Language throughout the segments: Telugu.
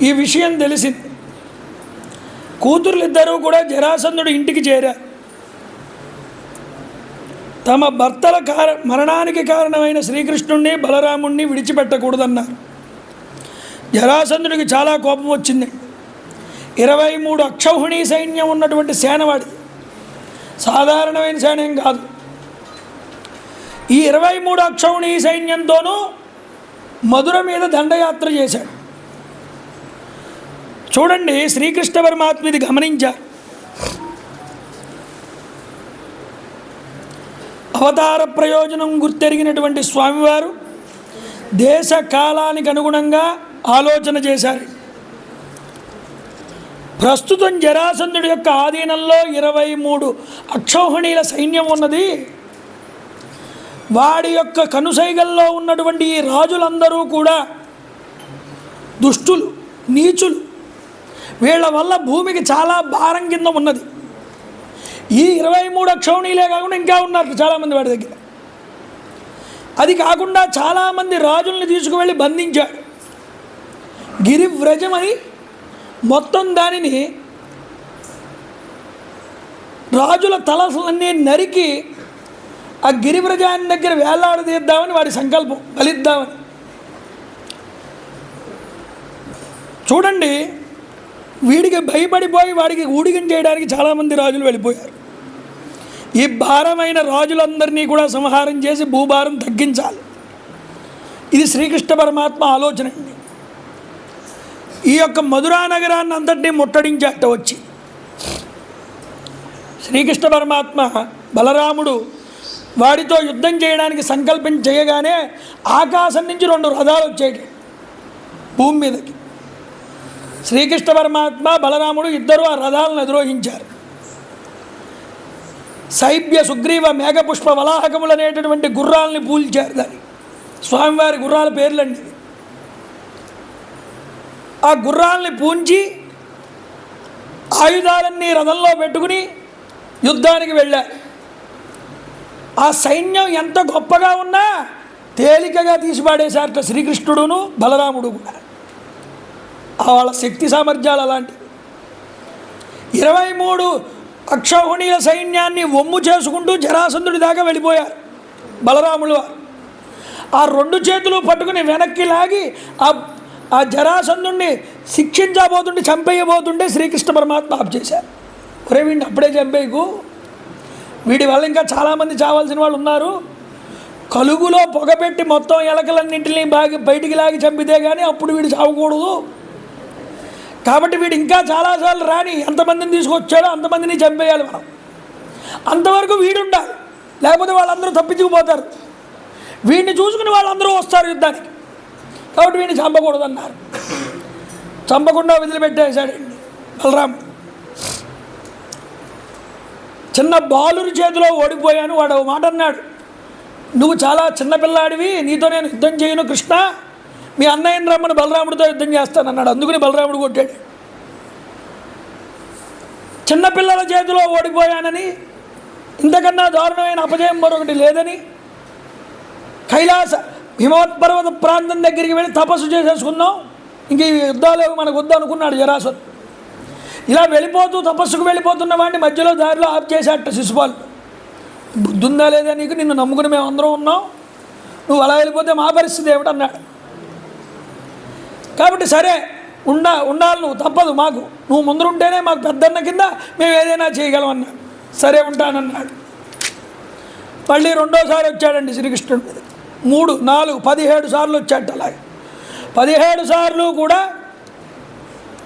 ఈ విషయం తెలిసింది. కూతుర్లిద్దరూ కూడా జరాసంధుడు ఇంటికి చేరారు. తమ భర్తల మరణానికి కారణమైన శ్రీకృష్ణుణ్ణి బలరాముణ్ణి విడిచిపెట్టకూడదన్నారు. జరాసంధుడికి చాలా కోపం వచ్చింది. 23 అక్షౌహిణీ సైన్యం ఉన్నటువంటి సేనవాడి, సాధారణమైన సైన్యం కాదు. ఈ 23 అక్షౌహిణీ సైన్యంతోనూ మధుర మీద దండయాత్ర చేశాడు. చూడండి, శ్రీకృష్ణ పరమాత్మ ఇది గమనించారు. అవతార ప్రయోజనం గుర్తెరిగినటువంటి స్వామివారు దేశ కాలానికి అనుగుణంగా ఆలోచన చేశారు. ప్రస్తుతం జరాసంధుడి యొక్క ఆధీనంలో 23 అక్షౌహిణీల సైన్యం ఉన్నది. వాడి యొక్క కనుసైగల్లో ఉన్నటువంటి ఈ రాజులందరూ కూడా దుష్టులు, నీచులు. వీళ్ళ వల్ల భూమికి చాలా భారం కింద ఉన్నది. ఈ 23 అక్షౌహిణీలే కాకుండా ఇంకా ఉన్నారు చాలామంది వాడి దగ్గర. అది కాకుండా చాలామంది రాజుల్ని తీసుకువెళ్ళి బంధించాడు. గిరివ్రజం అని మొత్తం దానిని రాజుల తలలన్నీ నరికి ఆ గిరివ్రజాన్ని దగ్గర వేలాడదీద్దామని వాడి సంకల్పం, బలిద్దామని. చూడండి, వీడికి భయపడిపోయి వాడికి ఊడిగం చేయడానికి చాలామంది రాజులు వెళ్ళిపోయారు. ఈ భారమైన రాజులందరినీ కూడా సంహారం చేసి భూభారం తగ్గించాలి. ఇది శ్రీకృష్ణ పరమాత్మ ఆలోచన అండి. ఈ యొక్క మధురా నగరాన్ని అంతటినీ ముట్టడించేట వచ్చి శ్రీకృష్ణ పరమాత్మ బలరాముడు వాడితో యుద్ధం చేయడానికి సంకల్పం చేయగానే ఆకాశం నుంచి 2 రథాలు వచ్చాయి భూమి మీదకి. శ్రీకృష్ణ పరమాత్మ బలరాముడు ఇద్దరు ఆ రథాలను అధిరోహించారు. శైబ్య సుగ్రీవ మేఘపుష్ప వలాహకములు అనేటటువంటి గుర్రాలని పూల్చారు. దాన్ని స్వామివారి గుర్రాల పేర్లండి. ఆ గుర్రాలని పూంచి ఆయుధాలన్నీ రథంలో పెట్టుకుని యుద్ధానికి వెళ్ళారు. ఆ సైన్యం ఎంత గొప్పగా ఉన్నా తేలికగా తీసిపాడేశారట శ్రీకృష్ణుడును బలరాముడు కూడా. వాళ్ళ శక్తి సామర్థ్యాలు అలాంటివి. 23 అక్షౌహిణీల సైన్యాన్ని ఒమ్ము చేసుకుంటూ జరాసంధుడి దాకా వెళ్ళిపోయారు బలరాములు. ఆ 2 చేతులు పట్టుకుని వెనక్కి లాగి ఆ జరాసంధుడిని శిక్షించబోతుంటే, చంపేయబోతుంటే శ్రీకృష్ణ పరమాత్మ ఆప్ చేశారు. ఒరే, వీడిని అప్పుడే చంపేయకు, వీడి వల్ల ఇంకా చాలామంది చావాల్సిన వాళ్ళు ఉన్నారు. కలుగులో పొగపెట్టి మొత్తం ఎలకలన్నింటినీ బయటికి లాగి చంపితే కానీ అప్పుడు వీడు చావకూడదు. కాబట్టి వీడు ఇంకా చాలాసార్లు రాని, ఎంతమందిని తీసుకొచ్చాడో అంతమందిని చంపేయాలి మనం. అంతవరకు వీడుండాలి, లేకపోతే వాళ్ళందరూ తప్పించుకుపోతారు. వీడిని చూసుకుని వాళ్ళందరూ వస్తారు యుద్ధానికి. కాబట్టి వీడిని చంపకూడదన్నారు. చంపకుండా వదిలిపెట్టేశాడండి బలరాముడు. చిన్న బాలురి చేతిలో ఓడిపోయాను. వాడు మాట అన్నాడు, నువ్వు చాలా చిన్నపిల్లాడివి, నీతో నేను యుద్ధం చేయను కృష్ణ, మీ అన్నయ్యని రమ్మని బలరాముడితో యుద్ధం చేస్తానన్నాడు. అందుకని బలరాముడు కొట్టాడు. చిన్నపిల్లల చేతిలో ఓడిపోయానని, ఇంతకన్నా దారుణమైన అపజయం మరొకటి లేదని కైలాస హిమవత్పర్వత ప్రాంతం దగ్గరికి వెళ్ళి తపస్సు చేసేసుకుందాం, ఇంక ఈ యుద్ధాలు మనకు వద్దు అనుకున్నాడు జరాసంధుడు. ఇలా వెళ్ళిపోతూ తపస్సుకు వెళ్ళిపోతున్న వాడిని మధ్యలో దారిలో ఆఫ్ చేశాట శిశుపాలు. బుద్ధుందా లేదా నీకు, నిన్ను నమ్ముకుని మేము అందరం ఉన్నాం, నువ్వు అలా వెళ్ళిపోతే మా పరిస్థితి ఏమిటన్నాడు. కాబట్టి సరే ఉండాలి, నువ్వు తప్పదు మాకు, నువ్వు ముందరుంటేనే మాకు పెద్దన్న కింద మేము ఏదైనా చేయగలం అన్నాడు. సరే ఉంటానన్నాడు. మళ్ళీ 2వసారి వచ్చాడండి శ్రీకృష్ణుడి మీద. 3, 4, 17 సార్లు వచ్చాడు. అలాగే 17 సార్లు కూడా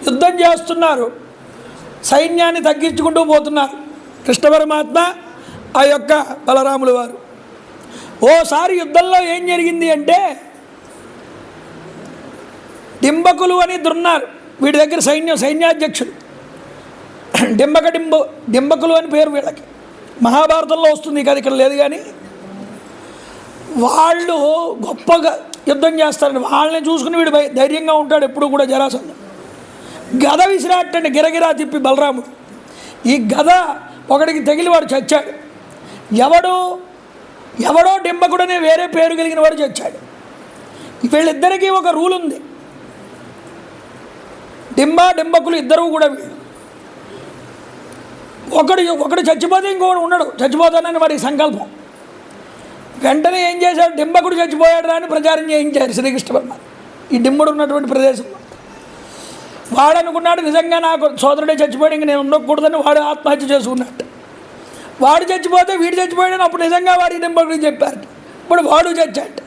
యుద్ధం చేస్తున్నారు. సైన్యాన్ని తగ్గించుకుంటూ పోతున్నారు కృష్ణ పరమాత్మ, ఆ యొక్క బలరాముల వారు. ఓసారి యుద్ధంలో ఏం జరిగింది అంటే, డింబకులు అని దున్నారు వీడి దగ్గర సైన్యాధ్యక్షుడు. డింబకులు అని పేరు వీళ్ళకి. మహాభారతంలో వస్తుంది కదా, ఇక్కడ లేదు. కానీ వాళ్ళు గొప్పగా యుద్ధం చేస్తారండి. వాళ్ళని చూసుకుని వీడు ధైర్యంగా ఉంటాడు ఎప్పుడు కూడా. జరాసంధుడు గద విసిరాటండి, గిరగిరా తిప్పి బలరాముడు. ఈ గద ఒకడికి తగిలి వాడు చచ్చాడు. ఎవడో డింబకుడనే వేరే పేరు కలిగిన వాడు చచ్చాడు. వీళ్ళిద్దరికీ ఒక రూల్ ఉంది. డింబకులు ఇద్దరు కూడా వీళ్ళు. ఒకడు చచ్చిపోతే ఇంకొకడు ఉన్నాడు, చచ్చిపోతానని వాడి సంకల్పం. వెంటనే ఏం చేశాడు, డింబకుడు చచ్చిపోయాడు రా అని ప్రచారం చేయించారు శ్రీకృష్ణ పరమాత్మ ఈ డింబుడు ఉన్నటువంటి ప్రదేశంలో. వాడు అనుకున్నాడు నిజంగా నాకు సోదరుడే చచ్చిపోయాడు, ఇంక నేను ఉండకూడదని వాడు ఆత్మహత్య చేసుకున్నట్టు. వాడు చచ్చిపోతే వీడు చచ్చిపోయాడని అప్పుడు నిజంగా వాడి డింబకుడికి చెప్పారు. ఇప్పుడు వాడు చచ్చాట.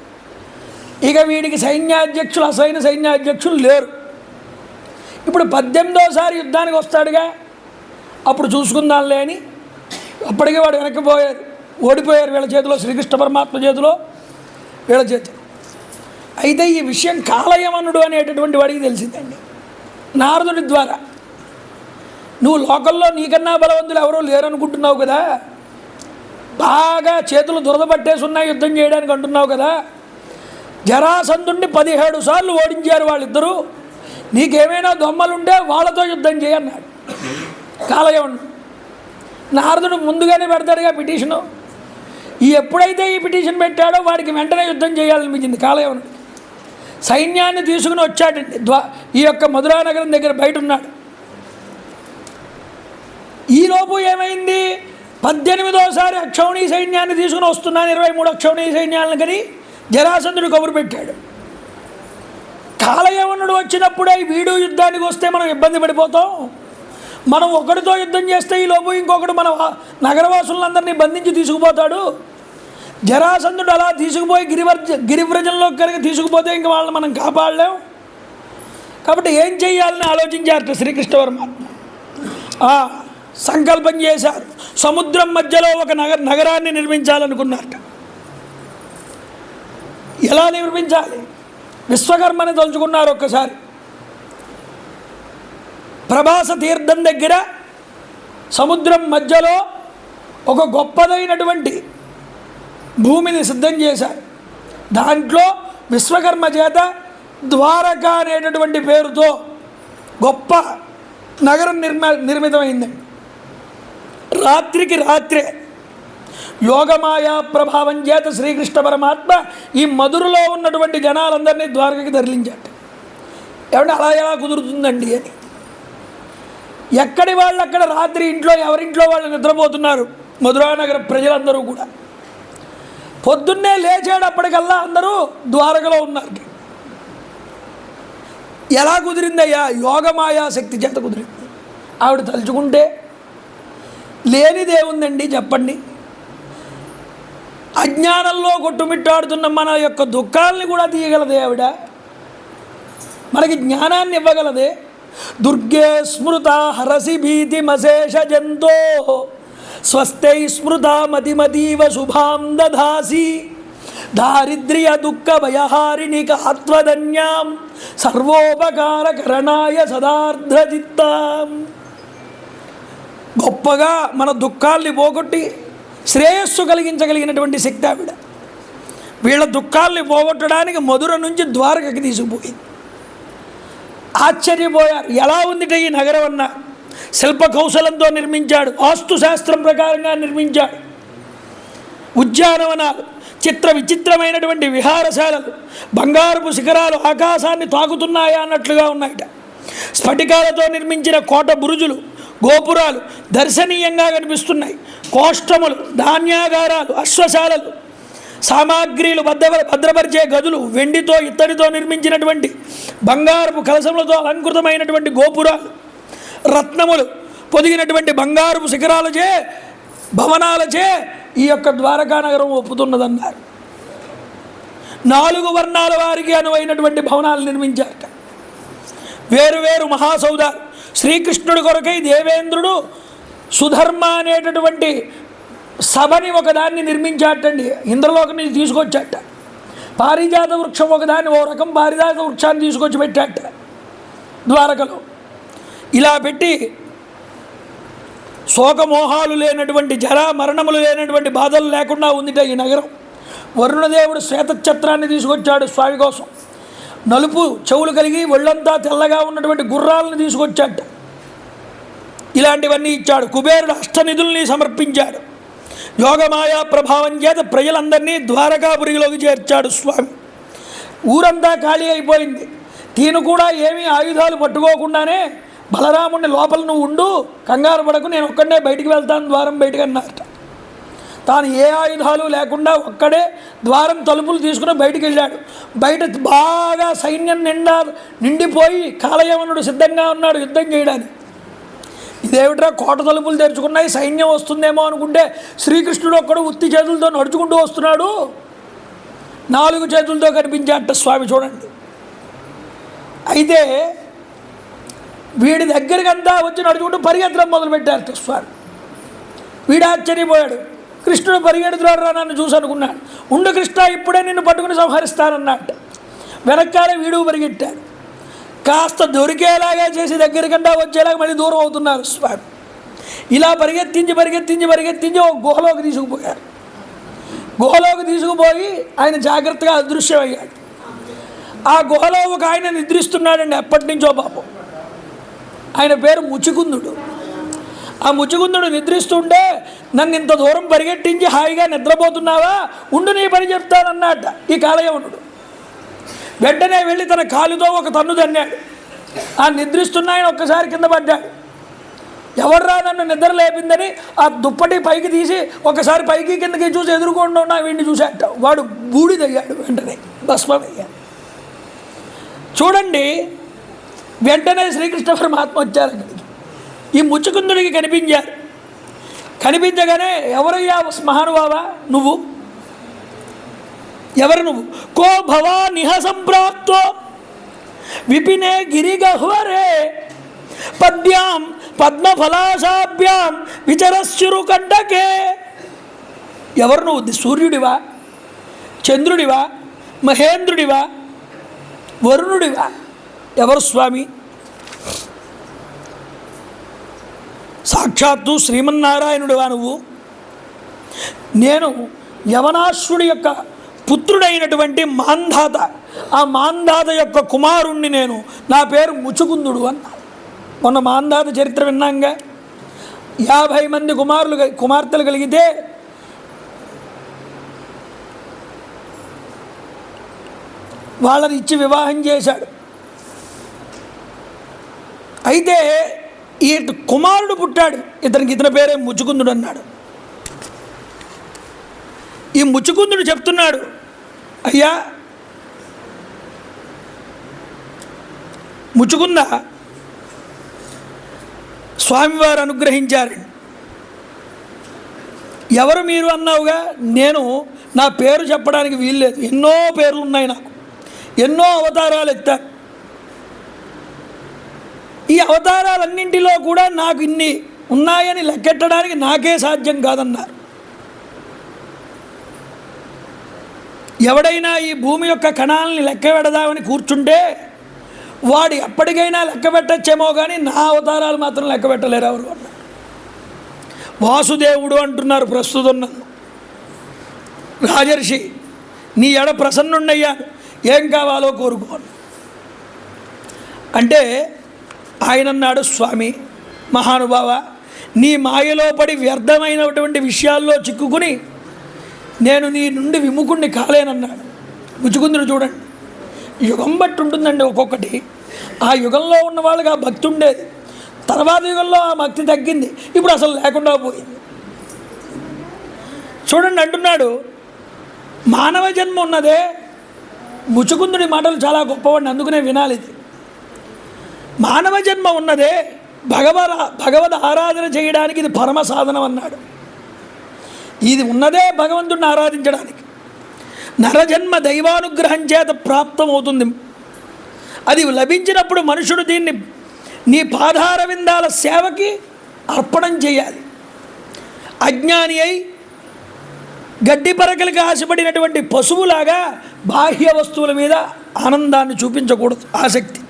ఇక వీడికి సైన్యాధ్యక్షులు, అసలైన సైన్యాధ్యక్షులు లేరు. ఇప్పుడు 18వసారి యుద్ధానికి వస్తాడుగా, అప్పుడు చూసుకుందాంలే అని అప్పటికే వాడు వెనక్కిపోయారు, ఓడిపోయారు వీళ్ళ చేతిలో, శ్రీకృష్ణ పరమాత్మ చేతిలో, వీళ్ళ చేతిలో. అయితే ఈ విషయం కాలయవనుడు అనేటటువంటి వాడికి తెలిసిందండి నారదుడి ద్వారా. నువ్వు లోకల్లో నీకన్నా బలవంతులు ఎవరూ లేరనుకుంటున్నావు కదా, బాగా చేతులు దురద పట్టేసి ఉన్నాయి యుద్ధం చేయడానికి అంటున్నావు కదా, జరాసంధుడిని 17 సార్లు ఓడించారు వాళ్ళిద్దరూ, నీకేమైనా దొమ్మలుంటే వాళ్ళతో యుద్ధం చేయన్నాడు కాలయవనుడు. నారదుడు ముందుగానే పెడతాడుగా పిటిషను. ఎప్పుడైతే ఈ పిటిషన్ పెట్టాడో వాడికి వెంటనే యుద్ధం చేయాలనిపించింది కాలయవనుడు. సైన్యాన్ని తీసుకుని వచ్చాడండి, ఈ యొక్క మధురా నగరం దగ్గర బయట ఉన్నాడు. ఈలోపు ఏమైంది, 18వసారి అక్షౌణి సైన్యాన్ని తీసుకుని వస్తున్నాను, 23 అక్షౌణి సైన్యాలను కని జరాసంధుడు కబురు పెట్టాడు. కాలయవనుడు వచ్చినప్పుడే వీడు యుద్ధానికి వస్తే మనం ఇబ్బంది పడిపోతాం, మనం ఒకరితో యుద్ధం చేస్తే ఈలోపు ఇంకొకడు మన నగరవాసులందరినీ బంధించి తీసుకుపోతాడు. జరాసంధుడు అలా తీసుకుపోయి గిరివ్రజంలో కనుక తీసుకుపోతే ఇంక వాళ్ళని మనం కాపాడలేం. కాబట్టి ఏం చేయాలని ఆలోచించారట శ్రీకృష్ణ పరమాత్మ. సంకల్పం చేశారు, సముద్రం మధ్యలో ఒక నగరాన్ని నిర్మించాలనుకున్నారట. ఎలా నిర్మించాలి, విశ్వకర్మని తలుచుకున్నారు. ఒక్కసారి ప్రభాస తీర్థం దగ్గర సముద్రం మధ్యలో ఒక గొప్పదైనటువంటి భూమిని సిద్ధం చేశారు. దాంట్లో విశ్వకర్మ చేత ద్వారక అనేటటువంటి పేరుతో గొప్ప నగరం నిర్మితమైందండి. రాత్రికి రాత్రే యోగమాయా ప్రభావం చేత శ్రీకృష్ణ పరమాత్మ ఈ మధురలో ఉన్నటువంటి జనాలందరినీ ద్వారకకి తరలించాట. ఏమంటే అలా ఎలా కుదురుతుందండి అని. ఎక్కడి వాళ్ళు అక్కడ రాత్రి ఇంట్లో ఎవరింట్లో వాళ్ళు నిద్రపోతున్నారు మధురా నగర ప్రజలందరూ కూడా. పొద్దున్నే లేచేటప్పటికల్లా అందరూ ద్వారకలో ఉన్నారు. ఎలా కుదిరిందయ్యా, యోగమాయా శక్తి చేత కుదిరింది. ఆవిడ తలుచుకుంటే లేనిదేముందండి చెప్పండి. అజ్ఞానంలో కొట్టుమిట్టాడుతున్న మన యొక్క దుఃఖాలని కూడా తీయగలదే ఆవిడ, మనకి జ్ఞానాన్ని ఇవ్వగలదే. దుర్గే స్మృత హరసి భీతిమశేష జంతో స్వస్థై స్మృత మతిమతీవ శుభాం దధాసి దారిద్ర్య దుఃఖ భయహారిణిక ఆత్మధన్యాం సర్వోపకారకరణాయ సదార్ధ్రచిత్తాం. గొప్పగా మన దుఃఖాల్ని పోగొట్టి శ్రేయస్సు కలిగించగలిగినటువంటి శక్తి ఆవిడ. వీళ్ళ దుఃఖాల్ని పోగొట్టడానికి మధుర నుంచి ద్వారకకి తీసుకుపోయింది. ఆశ్చర్యపోయారు, ఎలా ఉందిట ఈ నగరం అన్న. శిల్ప కౌశలంతో నిర్మించాడు, వాస్తుశాస్త్రం ప్రకారంగా నిర్మించాడు. ఉద్యానవనాలు, చిత్ర విచిత్రమైనటువంటి విహారశాలలు, బంగారపు శిఖరాలు ఆకాశాన్ని తాకుతున్నాయా అన్నట్లుగా ఉన్నాయట. స్ఫటికాలతో నిర్మించిన కోట బురుజులు, గోపురాలు దర్శనీయంగా కనిపిస్తున్నాయి. కోష్టములు, ధాన్యాగారాలు, అశ్వశాలలు, సామాగ్రిలు భద్రపరిచే గదులు, వెండితో ఇత్తడితో నిర్మించినటువంటి బంగారపు కలశములతో అలంకృతమైనటువంటి గోపురాలు, రత్నములు పొదిగినటువంటి బంగారపు శిఖరాలచే భవనాలచే ఈ యొక్క ద్వారకా నగరం ఒప్పుతున్నదన్నారు. 4 వర్ణాల వారికి అనువైనటువంటి భవనాలు నిర్మించారట. వేరువేరు మహాసౌధాలు. శ్రీకృష్ణుడి కొరకై దేవేంద్రుడు సుధర్మ అనేటటువంటి సభని ఒకదాన్ని నిర్మించాటండి, ఇంద్రలోకం నుంచి తీసుకొచ్చాట. పారిజాత వృక్షం ఒకదాన్ని, ఓ రకం పారిజాత వృక్షాన్ని తీసుకొచ్చి పెట్టాట ద్వారకలో. ఇలా పెట్టి శోకమోహాలు లేనటువంటి, జరా మరణములు లేనటువంటి బాధలు లేకుండా ఉందిట ఈ నగరం. వరుణదేవుడు శ్వేతఛత్రాన్ని తీసుకొచ్చాడు స్వామి కోసం. నలుపు చెవులు కలిగి ఒళ్ళంతా తెల్లగా ఉన్నటువంటి గుర్రాలను తీసుకొచ్చాట. ఇలాంటివన్నీ ఇచ్చాడు. కుబేరుడు అష్టనిధుల్ని సమర్పించాడు. యోగమాయా ప్రభావం చేత ప్రజలందరినీ ద్వారకాపురిలోకి చేర్చాడు స్వామి. ఊరంతా ఖాళీ అయిపోయింది. తీను కూడా ఏమీ ఆయుధాలు పట్టుకోకుండానే బలరాముడిని లోపల నువ్వు ఉండు, కంగారు పడకు, నేను ఒక్కడే బయటికి వెళ్తాను ద్వారం బయటికి అన్నట్ట. తాను ఏ ఆయుధాలు లేకుండా ఒక్కడే ద్వారం తలుపులు తీసుకుని బయటికి వెళ్ళాడు. బయట బాగా సైన్యం నిండిపోయి కాలయవనుడు సిద్ధంగా ఉన్నాడు యుద్ధం చేయడానికి. ఇదేమిట్రా కోట తలుపులు తెరుచుకున్నాయి, సైన్యం వస్తుందేమో అనుకుంటే శ్రీకృష్ణుడు ఒక్కడు ఉత్తి చేతులతో నడుచుకుంటూ వస్తున్నాడు. 4 చేతులతో కనిపించాట స్వామి చూడండి. అయితే వీడి దగ్గరికంతా వచ్చి నడుచుకుంటూ పరిగెత్తడం మొదలుపెట్టారు స్వామి. వీడు ఆశ్చర్యపోయాడు. కృష్ణుడు పరిగెడుతున్నాడు రా నన్ను చూసి అనుకున్నాడు. ఉండు కృష్ణ, ఇప్పుడే నిన్ను పట్టుకుని సంహరిస్తానన్నట్టు వెనక్కాలే వీడు పరిగెట్టాడు. కాస్త దొరికేలాగా చేసి దగ్గరికంటా వచ్చేలాగా మళ్ళీ దూరం అవుతున్నారు స్వామి. ఇలా పరిగెత్తించి ఒక గుహలోకి తీసుకుపోయారు. గుహలోకి తీసుకుపోయి ఆయన జాగ్రత్తగా అదృశ్యమయ్యాడు. ఆ గుహలో ఒక ఆయన నిద్రిస్తున్నాడండి ఎప్పటి నుంచో పాపం. ఆయన పేరు ముచుకుందుడు. ఆ ముచుకుందుడు నిద్రిస్తుంటే నన్ను ఇంత దూరం పరిగెట్టించి హాయిగా నిద్రపోతున్నావా, ఉండు నీ పని చెప్తానన్నట్ట ఈ కాలయవనుడు. వెంటనే వెళ్ళి తన కాలుతో ఒక తన్ను తన్నాడు. ఆ నిద్రిస్తున్న ఆయన ఒక్కసారి కింద పడ్డాడు. ఎవర్రా నన్ను నిద్ర లేపిందని ఆ దుప్పటి పైకి తీసి ఒకసారి పైకి కిందకి చూసి ఎదుర్కొంటూ ఉన్నా వీడిని చూసేట. వాడు బూడిదయ్యాడు, వెంటనే భస్మమయ్యాడు. చూడండి, వెంటనే శ్రీకృష్ణ పరమాత్మ వచ్చారు అక్కడికి. ఈ ముచుకుందుడికి కనిపించారు. కనిపించగానే ఎవరయ్యా మహానుభావ నువ్వు, ఎవరు నువ్వు? కో భవా నిహ సంప్రాప్తో విపినే గిరిగహ్వరే పద్యాం పద్మఫలాసాభ్యాం విచరస్సురు కంటకే. ఎవరు నువ్వు? సూర్యుడివా, చంద్రుడివా, మహేంద్రుడివా, వరుణుడివా? ఎవరు స్వామి? సాక్షాత్తు శ్రీమన్నారాయణుడివా నువ్వు? నేను యవనాశ్వుడి యొక్క పుత్రుడైనటువంటి మాంధాత, ఆ మాంధాత యొక్క కుమారుణ్ణి నేను, నా పేరు ముచుకుందుడు అన్నా. మొన్న మాంధాత చరిత్ర విన్నాంగా. 50 మంది కుమార్తెలు కలిగితే వాళ్ళని ఇచ్చి వివాహం చేశాడు. అయితే ఈ కుమారుడు పుట్టాడు, ఇతని పేరే ముచుకుందుడు అన్నాడు. ఈ ముచుకుందుడు చెప్తున్నాడు, అయ్యా ముచుకుంద, స్వామివారు అనుగ్రహించారు. ఎవరు మీరు అన్నావుగా, నేను నా పేరు చెప్పడానికి వీల్లేదు, ఎన్నో పేర్లు ఉన్నాయి నాకు, ఎన్నో అవతారాలు ఎత్తాను. ఈ అవతారాలన్నింటిలో కూడా నాకు ఇన్ని ఉన్నాయని లెక్కెట్టడానికి నాకే సాధ్యం కాదన్నారు. ఎవడైనా ఈ భూమి యొక్క కణాలని లెక్క పెడదామని కూర్చుంటే వాడు ఎప్పటికైనా లెక్క పెట్టచ్చేమో కానీ నా అవతారాలు మాత్రం లెక్క పెట్టలేరు ఎవరు అన్నారు. వాసుదేవుడు అంటున్నారు ప్రస్తుతం నన్ను. రాజర్షి నీ ఎడ ప్రసన్నుండయ్యా, ఏం కావాలో కోరుకోను అంటే ఆయన అన్నాడు, స్వామి మహానుభావ, నీ మాయలో పడి వ్యర్థమైనటువంటి విషయాల్లో చిక్కుకుని నేను నీ నుండి విముఖుణ్ణి కాలేనన్నాడు. ముచుకుందుడు చూడండి, యుగం బట్టి ఉంటుందండి ఒక్కొక్కటి. ఆ యుగంలో ఉన్న వాళ్ళకి ఆ భక్తి ఉండేది, తర్వాత యుగంలో ఆ భక్తి తగ్గింది, ఇప్పుడు అసలు లేకుండా పోయింది. చూడండి అంటున్నాడు, మానవ జన్మ ఉన్నదే. ముచుకుందుడి మాటలు చాలా గొప్పవాడిని, అందుకనే వినాలి. ఇది మానవ జన్మ ఉన్నదే భగవద్ ఆరాధన చేయడానికి ఇది పరమ సాధనం అన్నాడు. ఇది ఉన్నదే భగవంతుడిని ఆరాధించడానికి. నరజన్మ దైవానుగ్రహం చేత ప్రాప్తమవుతుంది. అది లభించినప్పుడు మనుషుడు దీన్ని నీ పాదార విందాల సేవకి అర్పణం చేయాలి. అజ్ఞాని అయి గడ్డి పరకలకి ఆశపడినటువంటి పశువులాగా బాహ్య వస్తువుల మీద ఆనందాన్ని చూపించకూడదు, ఆసక్తి.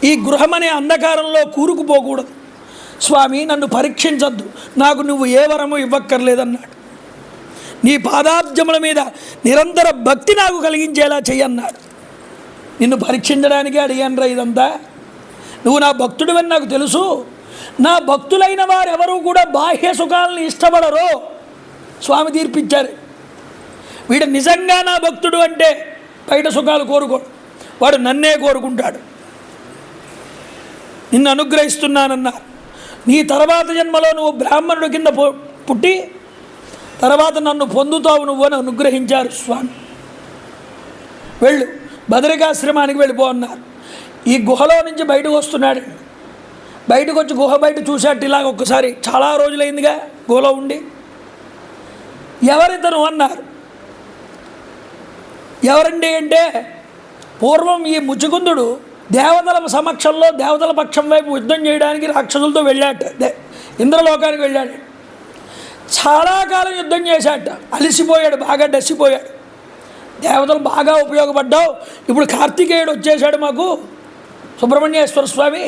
ఈ గృహం అనే అంధకారంలో కూరుకుపోకూడదు. స్వామి నన్ను పరీక్షించద్దు, నాకు నువ్వు ఏ వరము ఇవ్వక్కర్లేదన్నాడు. నీ పాదాబ్జముల మీద నిరంతర భక్తి నాకు కలిగించేలా చెయ్యన్నాడు. నిన్ను పరీక్షించడానికే అడిగాను రా ఇదంతా. నువ్వు నా భక్తుడివని నాకు తెలుసు. నా భక్తులైన వారెవరూ కూడా బాహ్య సుఖాలను ఇష్టపడరు. స్వామి తీర్పిచ్చారు. వీడు నిజంగా నా భక్తుడు అంటే బయట సుఖాలు కోరుకోడు. వాడు నన్నే కోరుకుంటాడు. నిన్ను అనుగ్రహిస్తున్నానన్నారు. నీ తర్వాత జన్మలో నువ్వు బ్రాహ్మణుడి కింద పుట్టి తర్వాత నన్ను పొందుతావు నువ్వు అని అనుగ్రహించారు స్వామి. వెళ్ళు, బదరికాశ్రమానికి వెళ్ళిపో అన్నారు. ఈ గుహలో నుంచి బయటకు వస్తున్నాడు. బయటకు వచ్చి గుహ బయట చూశాడు. ఇలాగ ఒక్కసారి చాలా రోజులైందిగా గుహలో ఉండి. ఎవరితను అన్నారు. ఎవరండి అంటే, పూర్వం ఈ ముచుకుందుడు దేవతల సమక్షంలో దేవతల పక్షం వైపు యుద్ధం చేయడానికి రాక్షసులతో వెళ్ళాట. ఇంద్రలోకానికి వెళ్ళాడు. చాలా కాలం యుద్ధం చేశాట. అలసిపోయాడు, బాగా డసిపోయాడు. దేవతలు బాగా ఉపయోగపడ్డావు. ఇప్పుడు కార్తికేయుడు వచ్చేసాడు మాకు, సుబ్రహ్మణ్యేశ్వర స్వామి,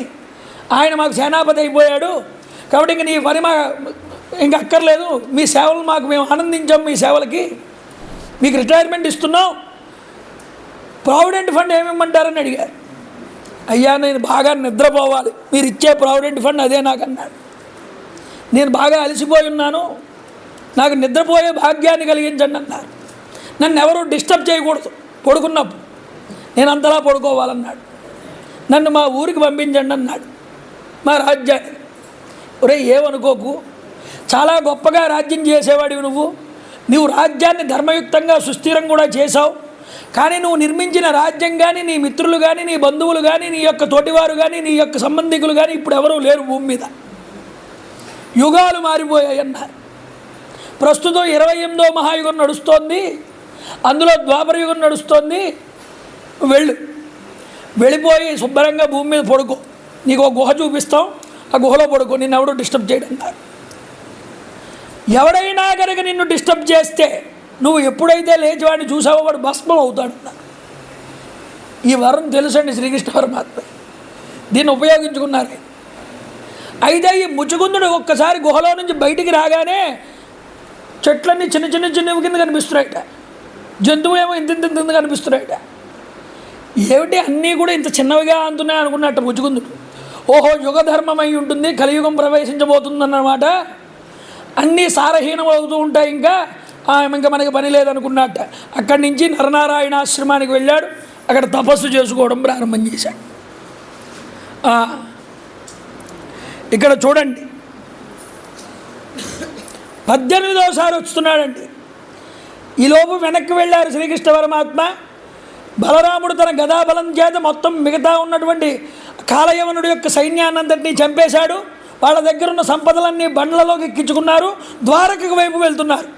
ఆయన మాకు సేనాపతి అయిపోయాడు. కాబట్టి ఇంక నీ పని ఇంక అక్కర్లేదు. మీ సేవలు మాకు మేము ఆనందించాం. మీ సేవలకి మీకు రిటైర్మెంట్ ఇస్తున్నాం. ప్రావిడెంట్ ఫండ్ ఏమిమ్మంటారని అడిగారు. అయ్యా నేను బాగా నిద్రపోవాలి, మీరు ఇచ్చే ప్రావిడెంట్ ఫండ్ అదే నాకు అన్నాడు. నేను బాగా అలసిపోయి ఉన్నాను, నాకు నిద్రపోయే భాగ్యాన్ని కలిగించండి అన్నారు. నన్ను ఎవరు డిస్టర్బ్ చేయకూడదు, పడుకున్నప్పుడు నేను అంతలా పడుకోవాలన్నాడు. నన్ను మా ఊరికి పంపించండి అన్నాడు, మా రాజ్యాన్ని. ఒరే ఏమనుకోకు, చాలా గొప్పగా రాజ్యం చేసేవాడివి నువ్వు రాజ్యాన్ని ధర్మయుక్తంగా సుస్థిరం కూడా చేశావు. కానీ నువ్వు నిర్మించిన రాజ్యం కానీ, నీ మిత్రులు కానీ, నీ బంధువులు కానీ, నీ యొక్క తోటివారు కానీ, నీ యొక్క సంబంధికులు కానీ ఇప్పుడు ఎవరూ లేరు భూమి మీద. యుగాలు మారిపోయాయి అన్నారు. ప్రస్తుతం 28వ మహాయుగం నడుస్తోంది, అందులో ద్వాపర యుగం నడుస్తోంది. వెళ్ళిపోయి శుభ్రంగా భూమి మీద పడుకో, నీకు ఒక గుహ చూపిస్తాం, ఆ గుహలో పడుకో, నిన్ను ఎవడో డిస్టర్బ్ చేయడం అన్నారు. ఎవడైనా కనుక నిన్ను డిస్టర్బ్ చేస్తే నువ్వు ఎప్పుడైతే లేచి వాడిని చూసావో వాడు భస్మం అవుతాడు. ఈ వరం తెలుసండి శ్రీకృష్ణ పరమాత్మ, దీన్ని ఉపయోగించుకున్నారు. అయితే ఈ ముచుకుందుడు ఒక్కసారి గుహలో నుంచి బయటికి రాగానే చెట్లన్నీ చిన్న కింద కనిపిస్తున్నాయట, జంతువులేమో ఇంత కనిపిస్తున్నాయట. ఏమిటి అన్నీ కూడా ఇంత చిన్నవిగా అందున్నాయి అనుకున్నట్టు ముచుకుందుడు. ఓహో యుగధర్మం అయి ఉంటుంది, కలియుగం ప్రవేశించబోతుందన్నమాట. అన్నీ సారహీనం అవుతూ ఉంటాయి, ఇంకా మనకి పని లేదనుకున్నట్ట. అక్కడి నుంచి నరనారాయణ ఆశ్రమానికి వెళ్ళాడు. అక్కడ తపస్సు చేసుకోవడం ప్రారంభం చేశాడు. ఇక్కడ చూడండి, 18వసారి వస్తున్నాడండి. ఈలోపు వెనక్కి వెళ్ళారు శ్రీకృష్ణ పరమాత్మ. బలరాముడు తన గదాబలం చేత మొత్తం మిగతా ఉన్నటువంటి కాలయవనుడి యొక్క సైన్యాన్నంతటినీ చంపేశాడు. వాళ్ళ దగ్గర ఉన్న సంపదలన్నీ బండ్లలోకి ఎక్కించుకున్నారు. ద్వారక వైపు వెళ్తున్నారు.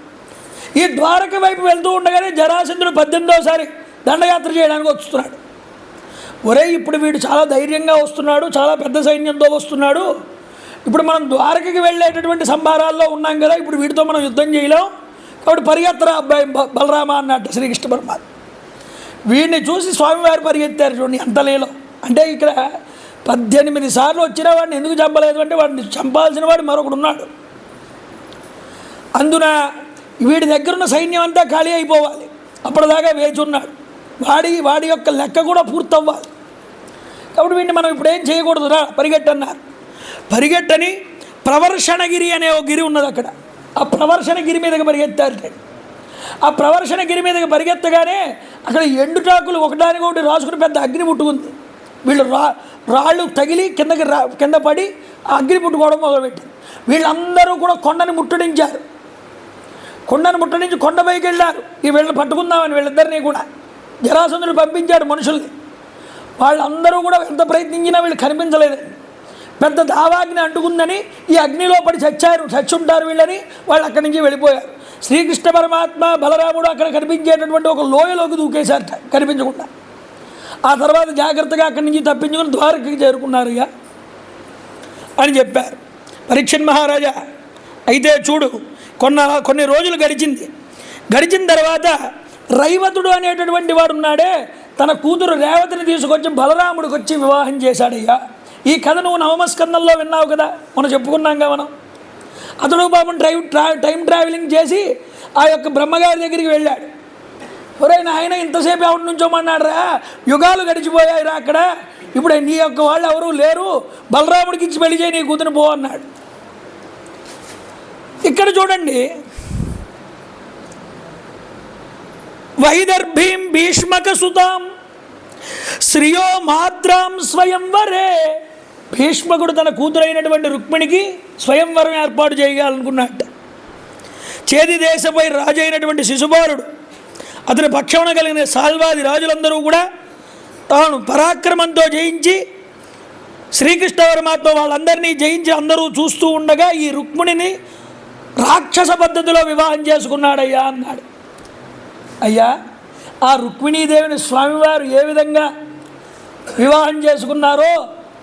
ఈ ద్వారక వైపు వెళ్తూ ఉండగానే జరాసంధుడు 18వసారి దండయాత్ర చేయడానికి వస్తున్నాడు. ఒరే ఇప్పుడు వీడు చాలా ధైర్యంగా వస్తున్నాడు, చాలా పెద్ద సైన్యంతో వస్తున్నాడు. ఇప్పుడు మనం ద్వారకకి వెళ్ళేటటువంటి సంభారాల్లో ఉన్నాం కదా, ఇప్పుడు వీటితో మనం యుద్ధం చేయలేం. కాబట్టి పరిగెత్తరా అబ్బాయి బలరామ అన్నట్టు శ్రీకృష్ణ పరమాత్మ. వీడిని చూసి స్వామివారు పరిగెత్తారు. చూడండి ఎంత లీలో. అంటే ఇక్కడ 18 సార్లు వచ్చిన వాడిని ఎందుకు చంపలేదు అంటే, వాడిని చంపాల్సిన వాడు మరొకడు ఉన్నాడు. అందున వీడి దగ్గర ఉన్న సైన్యం అంతా ఖాళీ అయిపోవాలి, అప్పటిదాకా వేచి ఉన్నాడు. వాడి యొక్క లెక్క కూడా పూర్తవ్వాలి. కాబట్టి వీడిని మనం ఇప్పుడు ఏం చేయకూడదు, రా పరిగెట్టన్నారు. పరిగెట్టని ప్రవర్షణగిరి అనే ఒక గిరి ఉన్నది అక్కడ. ఆ ప్రవర్షణగిరి మీదకి పరిగెత్తారు. ఆ ప్రవర్షణగిరి మీదకి పరిగెత్తగానే అక్కడ ఎండుటాకులు ఒకదానికొకటి రాసుకుని పెద్ద అగ్ని పుట్టుకుంది. వీళ్ళు రాళ్ళు తగిలి కింద పడి ఆ అగ్ని పుట్టుకోవడం మొదలుపెట్టింది. వీళ్ళందరూ కూడా కొండని ముట్టడించారు. కొండను ముట్టడించి కొండపైకి వెళ్ళారు. ఈ వీళ్ళని పట్టుకుందామని వీళ్ళిద్దరినీ కూడా జరాసంధుడు పంపించాడు మనుషుల్ని. వాళ్ళందరూ కూడా ఎంత ప్రయత్నించినా వీళ్ళు కనిపించలేదండి. పెద్ద దావాగ్ని అంటుకుందని ఈ అగ్నిలో పడి చచ్చుంటారు వీళ్ళని వాళ్ళు అక్కడి నుంచి వెళ్ళిపోయారు. శ్రీకృష్ణ పరమాత్మ బలరాముడు అక్కడ కనిపించేటటువంటి ఒక లోయలోకి దూకేశారట కనిపించకుండా. ఆ తర్వాత జాగ్రత్తగా అక్కడి నుంచి తప్పించుకుని ద్వారకకి చేరుకున్నారు ఇక అని చెప్పారు. పరీక్షణ్ మహారాజా అయితే చూడు, కొన్ని రోజులు గడిచిన తర్వాత రైవతుడు అనేటటువంటి వాడు ఉన్నాడే, తన కూతురు రేవతిని తీసుకొచ్చి బలరాముడికి వచ్చి వివాహం చేశాడయ్యా. ఈ కథ నువ్వు నవమస్కందంలో విన్నావు కదా, మనం చెప్పుకున్నాంగా మనం. అతడు పాపం టైం ట్రావెలింగ్ చేసి ఆ యొక్క బ్రహ్మగారి దగ్గరికి వెళ్ళాడు. ఎవరైనా ఆయన ఇంతసేపు ఎవరి నుంచోమన్నాడు రా, యుగాలు గడిచిపోయాయి రా అక్కడ, ఇప్పుడు నీ యొక్క వాళ్ళు ఎవరూ లేరు, బలరాముడికి ఇచ్చి పెళ్లి చేయి నీ కూతురు పో అన్నాడు. ఇక్కడ చూడండి, వైదర్భీం భీష్మక సుతాం శ్రియో మాత్రం స్వయంవరే. భీష్మకుడు తన కూతురైనటువంటి రుక్మిణికి స్వయంవరం ఏర్పాటు చేయాలనుకున్నట్ట. చేది దేశపై రాజు అయినటువంటి శిశుపాలుడు, అతని పక్షమున కలిగిన సాల్వాది రాజులందరూ కూడా తాను పరాక్రమంతో జయించి శ్రీకృష్ణ పరమాత్మ వాళ్ళందరినీ జయించి అందరూ చూస్తూ ఉండగా ఈ రుక్మిణిని రాక్షస పద్ధతిలో వివాహం చేసుకున్నాడయ్యా అన్నాడు. అయ్యా, ఆ రుక్మిణీదేవిని స్వామివారు ఏ విధంగా వివాహం చేసుకున్నారో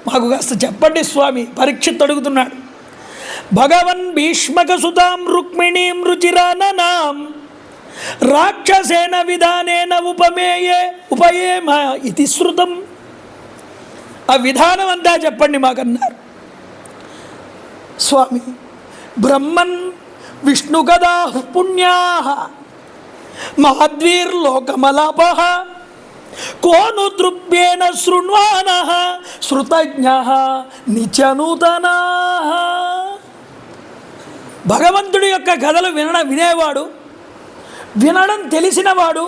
మాకు కాస్త చెప్పండి స్వామి, పరీక్షిత్ అడుగుతున్నాడు. భగవన్ భీష్మక సుతాం రుక్మిణీం రుచిరాననాం రాక్షసేన విధానేన ఉపయేమ ఇది శృతం. ఆ విధానం అంతా చెప్పండి మాకన్నారు. స్వామి, బ్రహ్మన్ విష్ణుగదా పుణ్యా మహద్వీర్లోకమలాప కోను తృప్యేన శృణ్వాన శృతజ్ఞ నిత్యనూతనా. భగవంతుడి యొక్క కథలు వినేవాడు, వినడం తెలిసినవాడు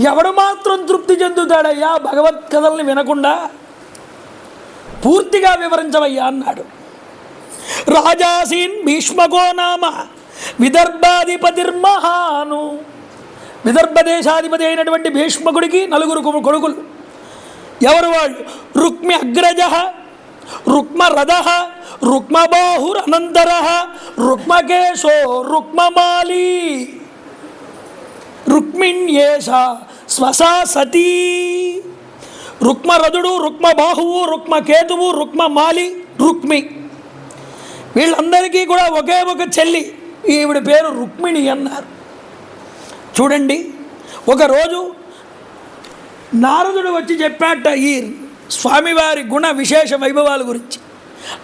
ఎవడు మాత్రం తృప్తి చెందుతాడయ్యా భగవత్ కథల్ని వినకుండా? పూర్తిగా వివరించవయ్యా అన్నాడు. రాజాసీన్ భీష్మకో నామ విదర్భాధిపతిర్మహాను. విదర్భ దేశాధిపతి అయినటువంటి భీష్మకుడికి 4 కొడుకులు. ఎవరు వాళ్ళు? రుక్మి అగ్రజ, రుక్మరథ, రుక్మబాహురనంతర, రుక్మకేశో, రుక్మమాలి. రుక్మిణ్యేష స్వసా సతీ. రుక్మరథుడు, రుక్మబాహువు, రుక్మకేతువు, రుక్మమాలి, రుక్మి, వీళ్ళందరికీ కూడా ఒకే ఒక చెల్లి. ఈవిడ పేరు రుక్మిణి అన్నారు. చూడండి, ఒకరోజు నారదుడు వచ్చి చెప్పాట ఈ స్వామివారి గుణ విశేష వైభవాల గురించి.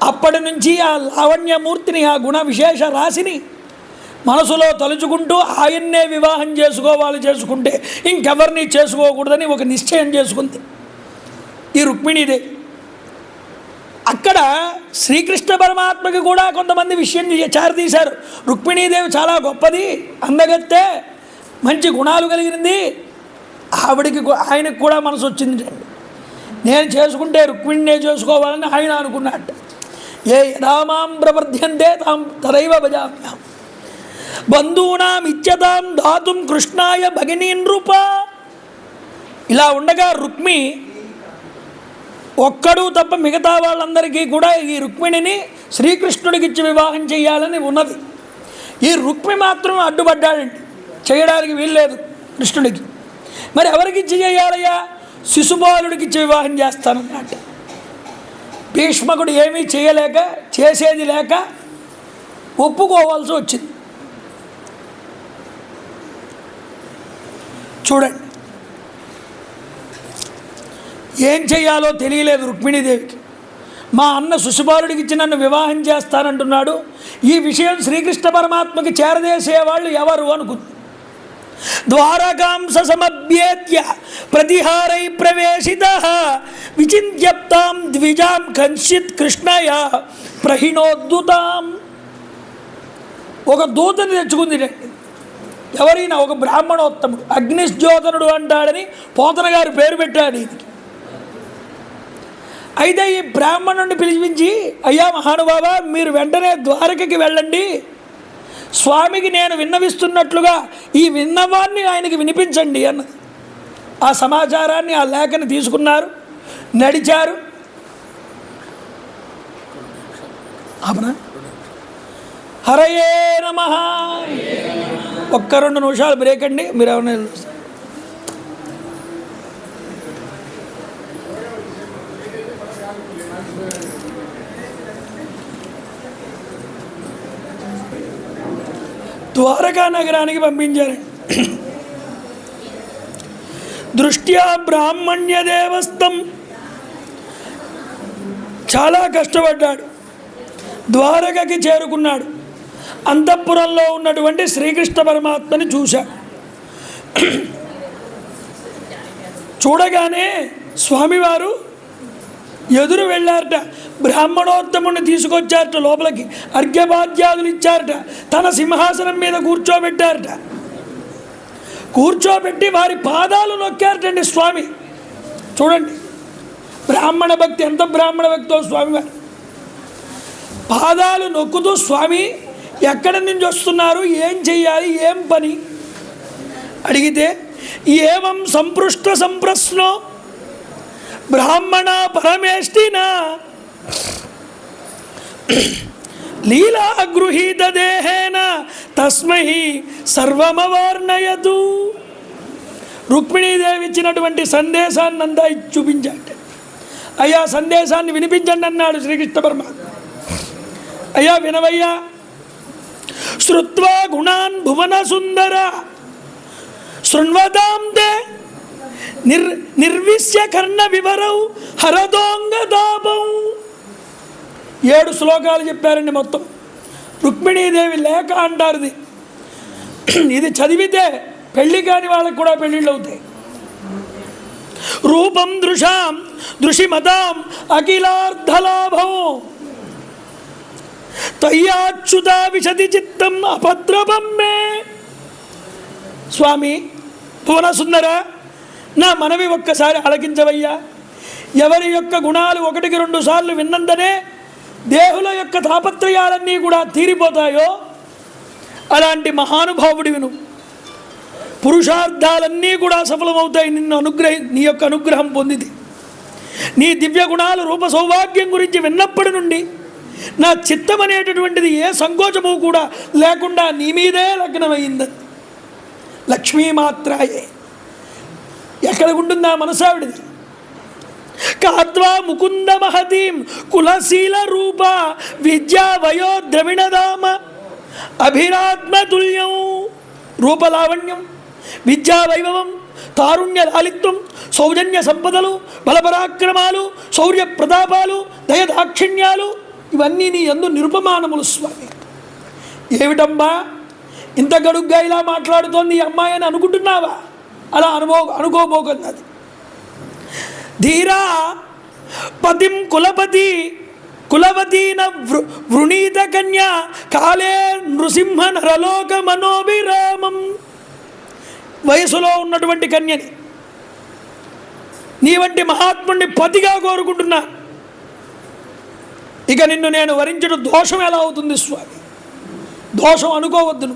అప్పటి నుంచి ఆ లావణ్యమూర్తిని, ఆ గుణ విశేష రాశిని మనసులో తలుచుకుంటూ ఆయన్నే వివాహం చేసుకుంటే ఇంకెవరిని చేసుకోకూడదని ఒక నిశ్చయం చేసుకుంది ఈ రుక్మిణీదేవి. అక్కడ శ్రీకృష్ణ పరమాత్మకి కూడా కొంతమంది విషయం చారదీశారు. రుక్మిణీదేవి చాలా గొప్పది, అందగత్తే, మంచి గుణాలు కలిగింది. ఆయనకు కూడా మనసు వచ్చింది, నేను చేసుకుంటే రుక్మిణినే చేసుకోవాలని ఆయన అనుకున్నట్టు. ఏ యదామాం ప్రవర్ధ్యంతే తాం తదైవ భజామ్యాం బంధూనాం ఇచ్యతాం దాతుం కృష్ణాయ భగినీ నృప. ఇలా ఉండగా రుక్మి ఒక్కడు తప్ప మిగతా వాళ్ళందరికీ కూడా ఈ రుక్మిణిని శ్రీకృష్ణుడికి ఇచ్చి వివాహం చేయాలని ఉన్నది. ఈ రుక్మి మాత్రం అడ్డుపడ్డాడండి, చేయడానికి వీల్లేదు కృష్ణుడికి. మరి ఎవరికి ఇచ్చి చేయాలయ్యా? శిశుపాలుడికి ఇచ్చి వివాహం చేస్తానన్నమాట. భీష్మకుడు ఏమీ చేయలేక, చేసేది లేక ఒప్పుకోవాల్సి వచ్చింది. చూడండి, ఏం చేయాలో తెలియలేదు రుక్మిణీదేవికి. మా అన్న శిశుపాలుడికి ఇచ్చి నన్ను వివాహం చేస్తానంటున్నాడు, ఈ విషయం శ్రీకృష్ణ పరమాత్మకి చేరదేసేవాళ్ళు ఎవరు అనుకుంది. ద్వారకాంస సమభ్యేత్య ప్రతిహారై ప్రవేశిత విచింత్యప్తాం ద్విజాం కన్షిత్ కృష్ణయ ప్రహిణోద్దుతాం. ఒక దూతని తెచ్చుకుంది. ఎవరైనా ఒక బ్రాహ్మణోత్తముడు, అగ్నిశ్యోతనుడు అంటాడని పోతన గారు పేరు పెట్టాడు ఈయనకి. అయితే ఈ బ్రాహ్మణుడిని పిలిపించి, అయ్యా మహానుభావా, మీరు వెంటనే ద్వారకకి వెళ్ళండి, స్వామికి నేను విన్నవిస్తున్నట్లుగా ఈ విన్నవాన్ని ఆయనకి వినిపించండి అన్నది. ఆ సమాచారాన్ని, ఆ లేఖని తీసుకున్నారు, నడిచారు. అవునా? హరయే నమః. ఒక్క 2 నిమిషాలు బ్రేక్ అండి. మీరు ఎవరైనా ద్వారకా నగరానికి పంపించారు. దృష్ట్యా బ్రాహ్మణ్య దేవస్థం, చాలా కష్టపడ్డాడు, ద్వారకకి చేరుకున్నాడు. అంతఃపురంలో ఉన్నటువంటి శ్రీకృష్ణ పరమాత్మని చూశాడు. చూడగానే స్వామివారు ఎదురు వెళ్ళారట. బ్రాహ్మణోత్తముని తీసుకొచ్చారట లోపలికి, అర్ఘ్యపాద్యాదులు ఇచ్చారట, తన సింహాసనం మీద కూర్చోబెట్టారట. కూర్చోబెట్టి వారి పాదాలు నొక్కారటండి స్వామి. చూడండి, బ్రాహ్మణ భక్తి ఎంత బ్రాహ్మణ భక్తో స్వామివారు పాదాలు నొక్కుతూ, స్వామి ఎక్కడి నుంచి వస్తున్నారు, ఏం చెయ్యాలి, ఏం పని అడిగితే, ఏవం సంపృష్ట సంప్రశ్నో బ్రాహ్మణ పరమేష్టిన లీలా గృహీత దేహేన తస్మై సర్వమవర్ణయతు. రుక్మిణీదేవి ఇచ్చినటువంటి సందేశాన్ని అంతా చూపించాడు. అయ్యా సందేశాన్ని వినిపించండి అన్నాడు శ్రీకృష్ణ పరమాత్మ. అయ్యా వినవయ్యా. శ్రుత్వా గుణాన్ భువన సుందర శృణ్వతాం తే నిర్విశ్య కర్ణ వివరౌ హరదోంగ దాపం. 7 శ్లోకాలు చెప్పారండి మొత్తం. రుక్మిణీదేవి లేఖ అంటారు ఇది. ఇది చదివితే పెళ్ళి కాని వాళ్ళకు కూడా పెళ్ళిళ్ళు అవుతాయి. రూపం దృశాం దృశిమతాం అఖిలార్థలాభం తయ్యాచ్యుత విశతి చిత్తం అపద్రవం మే. స్వామి భువన సుందర, నా మనవి ఒక్కసారి ఆలకించవయ్యా. ఎవరి యొక్క గుణాలు 1కి 2 సార్లు విన్నంతనే దేహుల యొక్క తాపత్రయాలన్నీ కూడా తీరిపోతాయో అలాంటి మహానుభావుడి విను. పురుషార్థాలన్నీ కూడా సఫలమవుతాయి నీ యొక్క అనుగ్రహం పొందితే. నీ దివ్య గుణాలు రూప సౌభాగ్యం గురించి విన్నప్పటి నుండి నా చిత్తం అనేటటువంటిది ఏ సంకోచము కూడా లేకుండా నీ మీదే లగ్నమైంది. లక్ష్మీమాత్రాయే. ఎక్కడ ఉంటుందా మనసావిడిది. కాత్వా ముకుంద మహతీం కులశీల రూప విద్యా వయో ద్రవిణదామ అభిరాత్మతుల్యం. రూపలావణ్యం, విద్యా వైభవం, తారుణ్య లాలిత్వం, సౌజన్య సంపదలు, బలపరాక్రమాలు, శౌర్య ప్రతాపాలు, దయదాక్షిణ్యాలు ఇవన్నీ నీ యందు నిరుపమానములు స్వామి. ఏమిటమ్మా ఇంత గడుగ్గా ఇలా మాట్లాడుతోంది ఈ అమ్మాయి అని అనుకుంటున్నావా? అలా అనుకోబోకున్నది. ధీరా పతిం కులపతి కులవతీన వృణీత కన్యా కాలే నృసింహ నరలోక మనోభిరామం. వయసులో ఉన్నటువంటి కన్యని నీ వంటి మహాత్ముడిని పతిగా కోరుకుంటున్నా. ఇక నిన్ను నేను వరించడం దోషం ఎలా అవుతుంది స్వామి? దోషం అనుకోవద్దును.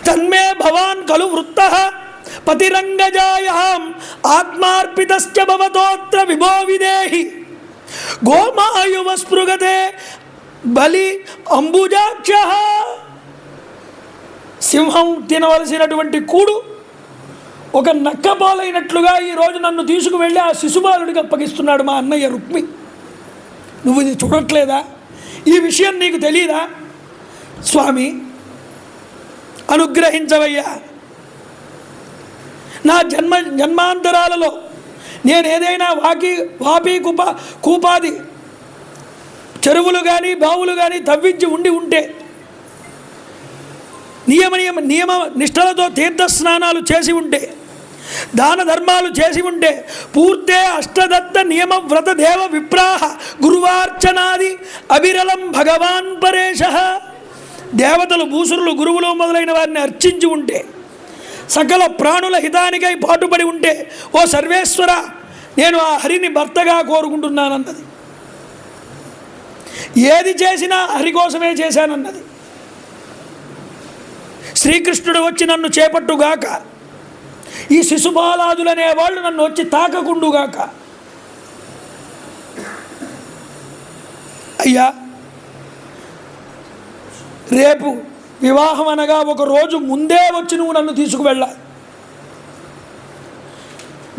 తన్మే భవాన్ ఖలు వృత్తః పతిరంగజాయాం ఆత్మార్పితశ్చ భవతోత్ర విభో విదేహి గోమాయువ స్పృగతే బలి అంబుజాక్షః. సింహం తినవలసినటువంటి కూడు ఒక నక్కపాలైనట్లుగా ఈరోజు నన్ను తీసుకువెళ్ళి ఆ శిశుబాలుడికి అప్పగిస్తున్నాడు మా అన్నయ్య రుక్మి. నువ్వు ఇది చూడట్లేదా? ఈ విషయం నీకు తెలీదా? స్వామి అనుగ్రహించవయ్యా. నా జన్మాంతరాలలో నేను ఏదైనా వాపి కూపాది చెరువులు కానీ బావులు కానీ తవ్వించి ఉంటే నియమ నిష్టలతో తీర్థస్నానాలు చేసి ఉంటే, దాన ధర్మాలు చేసి ఉంటే, పూర్తే అష్టదత్త నియమ వ్రత దేవ విప్రాహ గురువార్చనాది అవిరలం భగవాన్ పరేశ. దేవతలు, భూసురులు, గురువులు మొదలైన వారిని అర్చించి ఉంటే, సకల ప్రాణుల హితానికై పాటుపడి ఉంటే, ఓ సర్వేశ్వర నేను ఆ హరిని భర్తగా కోరుకుంటున్నానన్నది. ఏది చేసినా హరి కోసమే చేశానన్నది. శ్రీకృష్ణుడు వచ్చి నన్ను చేపట్టుగాక, ఈ శిశుబాలాదులనే వాళ్ళు నన్ను వచ్చి తాకకుండుగాక. అయ్యా రేపు వివాహం అనగా ఒక రోజు ముందే వచ్చి నువ్వు నన్ను తీసుకువెళ్ళాలి.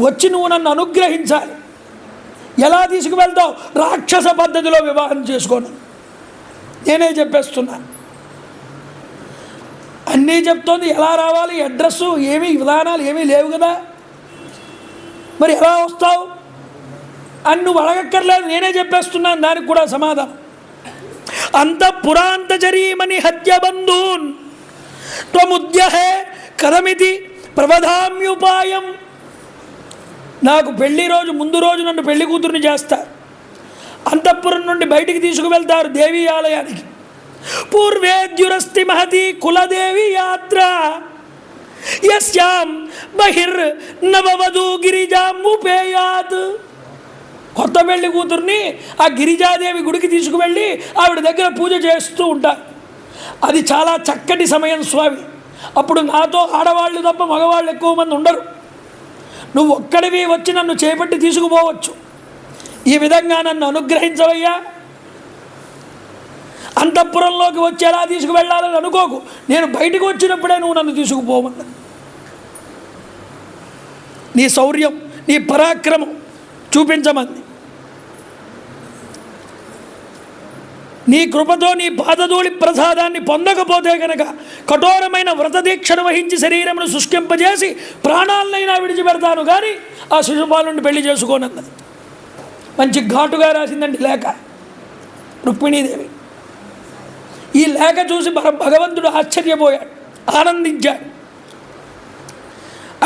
వచ్చి నువ్వు నన్ను అనుగ్రహించాలి. ఎలా తీసుకువెళ్తావు? రాక్షస పద్ధతిలో వివాహం చేసుకోను. నేనే చెప్పేస్తున్నాను. అన్నీ చెప్తోంది. ఎలా రావాలి, అడ్రస్సు ఏమీ విధానాలు ఏమీ లేవు కదా, మరి ఎలా వస్తావు అని నువ్వు అడగక్కర్లేదు. నేనే చెప్పేస్తున్నాను దానికి కూడా సమాధానం. అంతఃపురాంతచరీమణి హత్య బంధూన్ త్వముద్యహే కథమితి ప్రవధామ్యుపాయం. నాకు పెళ్లి రోజు ముందు రోజు నన్ను పెళ్లి కూతురుని చేస్తారు. అంతఃపురం నుండి బయటికి తీసుకువెళ్తారు దేవీ ఆలయానికి. పూర్వేద్యురస్తి మహతి కులదేవి యాత్ర. యస్యాం బహిర్ నవవధూ గిరిజాముపేయాత్. కొత్త పెళ్లి కూతుర్ని ఆ గిరిజాదేవి గుడికి తీసుకువెళ్ళి ఆవిడ దగ్గర పూజ చేస్తూ ఉంటారు. అది చాలా చక్కటి సమయం స్వామి. అప్పుడు నాతో ఆడవాళ్ళు తప్ప మగవాళ్ళు ఎక్కువ మంది ఉండరు. నువ్వు ఒక్కడివి వచ్చి నన్ను చేపట్టి తీసుకుపోవచ్చు. ఈ విధంగా నన్ను అనుగ్రహించవయ్యా. అంతఃపురంలోకి వచ్చి ఎలా తీసుకువెళ్ళాలని అనుకోకు, నేను బయటకు వచ్చినప్పుడే నువ్వు నన్ను తీసుకుపోవన్నా. నీ శౌర్యం, నీ పరాక్రమం చూపించమంది. నీ కృపతో నీ పాదధూళి ప్రసాదాన్ని పొందకపోతే కనుక కఠోరమైన వ్రతదీక్షను వహించి శరీరమును శుష్కింపజేసి ప్రాణాలనైనా విడిచిపెడతాను, కానీ ఆ శిశుపాలుని పెళ్లి చేసుకోనన్నది. మంచి ఘాటుగా రాసిందండి లేఖ రుక్మిణీదేవి. ఈ లేఖ చూసి భగవంతుడు ఆశ్చర్యపోయాడు, ఆనందించాడు.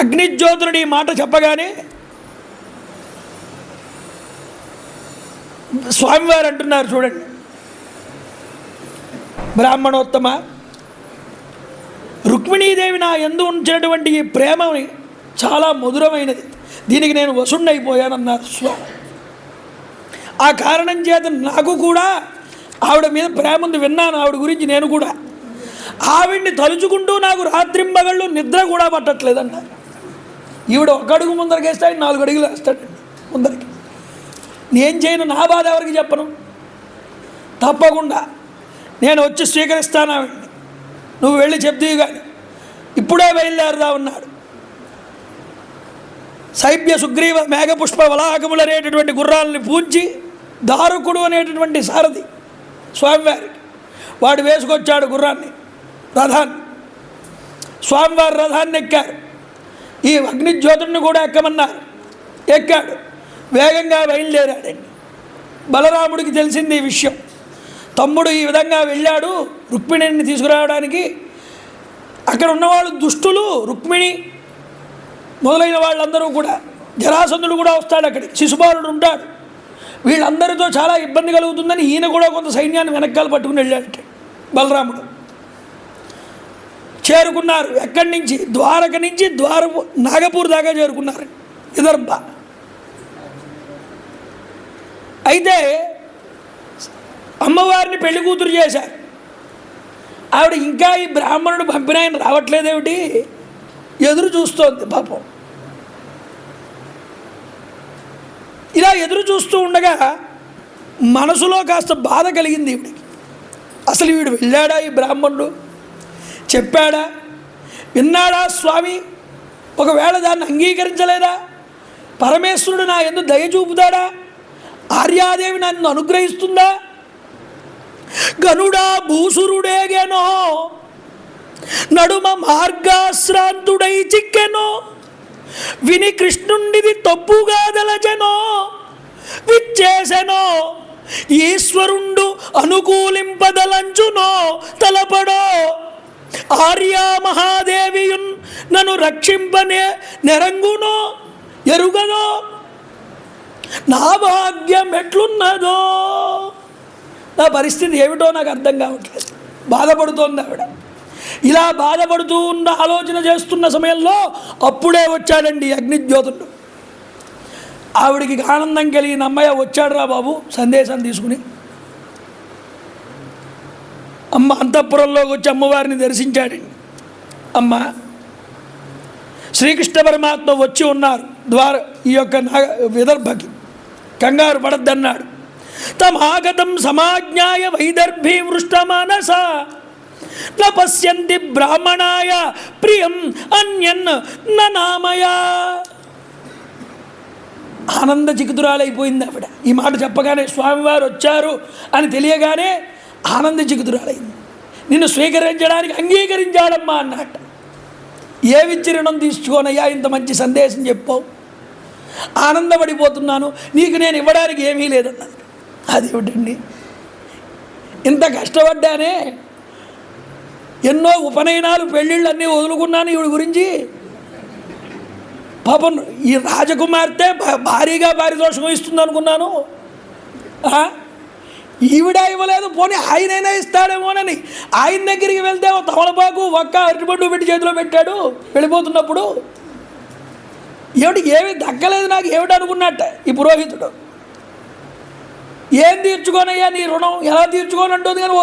అగ్నిజ్యోతునుడు ఈ మాట చెప్పగానే స్వామివారు అంటున్నారు, చూడండి, బ్రాహ్మణోత్తమ, రుక్మిణీదేవి నా యందు ఉంచినటువంటి ఈ ప్రేమని చాలా మధురమైనది, దీనికి నేను వసుండైపోయానన్నారు స్వామి. ఆ కారణం చేత నాకు కూడా ఆవిడ మీద ప్రేమ ఉంది, విన్నాను ఆవిడ గురించి. నేను కూడా ఆవిడ్ని తలుచుకుంటూ నాకు రాత్రింబగళ్ళు నిద్ర కూడా పట్టట్లేదన్న. ఈవిడ ఒక అడుగు ముందరికి వేస్తే ఆయన 4 అడుగులు వేస్తాడండి ముందరికి. నేను చేయను, నా బాధ ఎవరికి చెప్పను. తప్పకుండా నేను వచ్చి స్వీకరిస్తాను ఆవిడ్ని, నువ్వు వెళ్ళి చెప్తీవి కానీ ఇప్పుడే బయలుదేరదా ఉన్నాడు. శైబ్య సుగ్రీవ మేఘపుష్ప వలాహకములు అనేటటువంటి గుర్రాలని పూంచి దారుకుడు అనేటటువంటి సారథి స్వామివారికి వాడు వేసుకొచ్చాడు గుర్రాన్ని, రథాన్ని. స్వామివారి రథాన్ని ఎక్కారు. ఈ అగ్నిజ్యోతుడిని కూడా ఎక్కమన్నారు, ఎక్కాడు. వేగంగా బయలుదేరాడండి. బలరాముడికి తెలిసింది ఈ విషయం. తమ్ముడు ఈ విధంగా వెళ్ళాడు రుక్మిణిని తీసుకురావడానికి. అక్కడ ఉన్నవాళ్ళు దుష్టులు, రుక్మిణి మొదలైన వాళ్ళందరూ కూడా, జరాసంధుడు కూడా వస్తాడు అక్కడికి, శిశుపాలుడు ఉంటాడు. వీళ్ళందరితో చాలా ఇబ్బంది కలుగుతుందని ఈయన కూడా కొంత సైన్యాన్ని వెనకాల పట్టుకుని వెళ్ళాడట బలరాముడు. చేరుకున్నారు. ఎక్కడి నుంచి? ద్వారక నుంచి నాగపూర్ దాకా చేరుకున్నారు, విదర్భ. అయితే అమ్మవారిని పెళ్లి కూతురు చేశారు. ఆవిడ ఇంకా ఈ బ్రాహ్మణుడు పంపిన ఆయన రావట్లేదేమిటి, ఎదురు చూస్తోంది పాపం. ఇలా ఎదురు చూస్తూ ఉండగా మనసులో కాస్త బాధ కలిగింది ఈవిడికి. అసలు వీడు వెళ్ళాడా, ఈ బ్రాహ్మణుడు చెప్పాడా, విన్నాడా స్వామి? ఒకవేళ దాన్ని అంగీకరించలేదా? పరమేశ్వరుడు నా యందు దయ చూపుతాడా? ఆర్యాదేవి నన్ను అనుగ్రహిస్తుందా? గనుడా భూసురుడేగెనో, నడుమ మార్గాశ్రాంతుడై చిక్కెనో, విని కృష్ణుండిది తప్పుగా దలచెనో, విచ్చేసెనో, ఈశ్వరుండు అనుకూలింపదలంచునో తలపడో, ఆర్యా మహాదేవియున్ నన్ను రక్షింపనే నెరంగునో ఎరుగనో, నా భాగ్యం ఎట్లున్నదో, నా పరిస్థితి ఏమిటో నాకు అర్థం కావట్లేదు. బాధపడుతోంది ఆవిడ. ఇలా బాధపడుతూ ఉన్న ఆలోచన చేస్తున్న సమయంలో అప్పుడే వచ్చాడండి అగ్నిజ్యోతుడు. ఆవిడికి ఆనందం కలిగిన అమ్మయ్య వచ్చాడు రా బాబు సందేశం తీసుకుని. అమ్మ అంతఃపురంలోకి వచ్చి అమ్మవారిని దర్శించాడండి. అమ్మ, శ్రీకృష్ణ పరమాత్మ వచ్చి ఉన్నారు ఈ యొక్క విదర్భకి, కంగారు పడద్దన్నాడు. తమాగతం సమాజ్ఞాయ వైదర్భీ వృష్టమానస, న పశ్యంతి బ్రాహ్మణాయ ప్రియం అన్యన్ నామయా. ఆనంద చికితురాలైపోయింది ఆవిడ. ఈ మాట చెప్పగానే స్వామివారు వచ్చారు అని తెలియగానే ఆనంద చికితురాలైంది. నిన్ను స్వీకరించడానికి అంగీకరించాడమ్మా అన్నట్ట. ఏమిచ్చి రుణం తీసుకోనయ్యా, ఇంత మంచి సందేశం చెప్పావు, ఆనందపడిపోతున్నాను, నీకు నేను ఇవ్వడానికి ఏమీ లేదన్నది. అదేమిటండి, ఇంత కష్టపడ్డానే, ఎన్నో ఉపనయనాలు పెళ్ళిళ్ళు అన్నీ వదులుకున్నాను ఈవిడ గురించి. పాపం ఈ రాజకుమార్తె భారీగా పారితోషికం ఇస్తుంది అనుకున్నాను. ఈవిడ ఇవ్వలేదు, పోనీ ఆయనైనా ఇస్తాడేమోనని ఆయన దగ్గరికి వెళ్తే తమలపాకు ఒక్క అరటిపండు పెట్టి చేతిలో పెట్టాడు వెళ్ళిపోతున్నప్పుడు. ఏమి దక్కలేదు నాకు ఏమిటి అనుకున్నట్ట ఈ పురోహితుడు. ఏం తీర్చుకోనయ్యా నీ రుణం, ఎలా తీర్చుకొని అంటుంది కానీ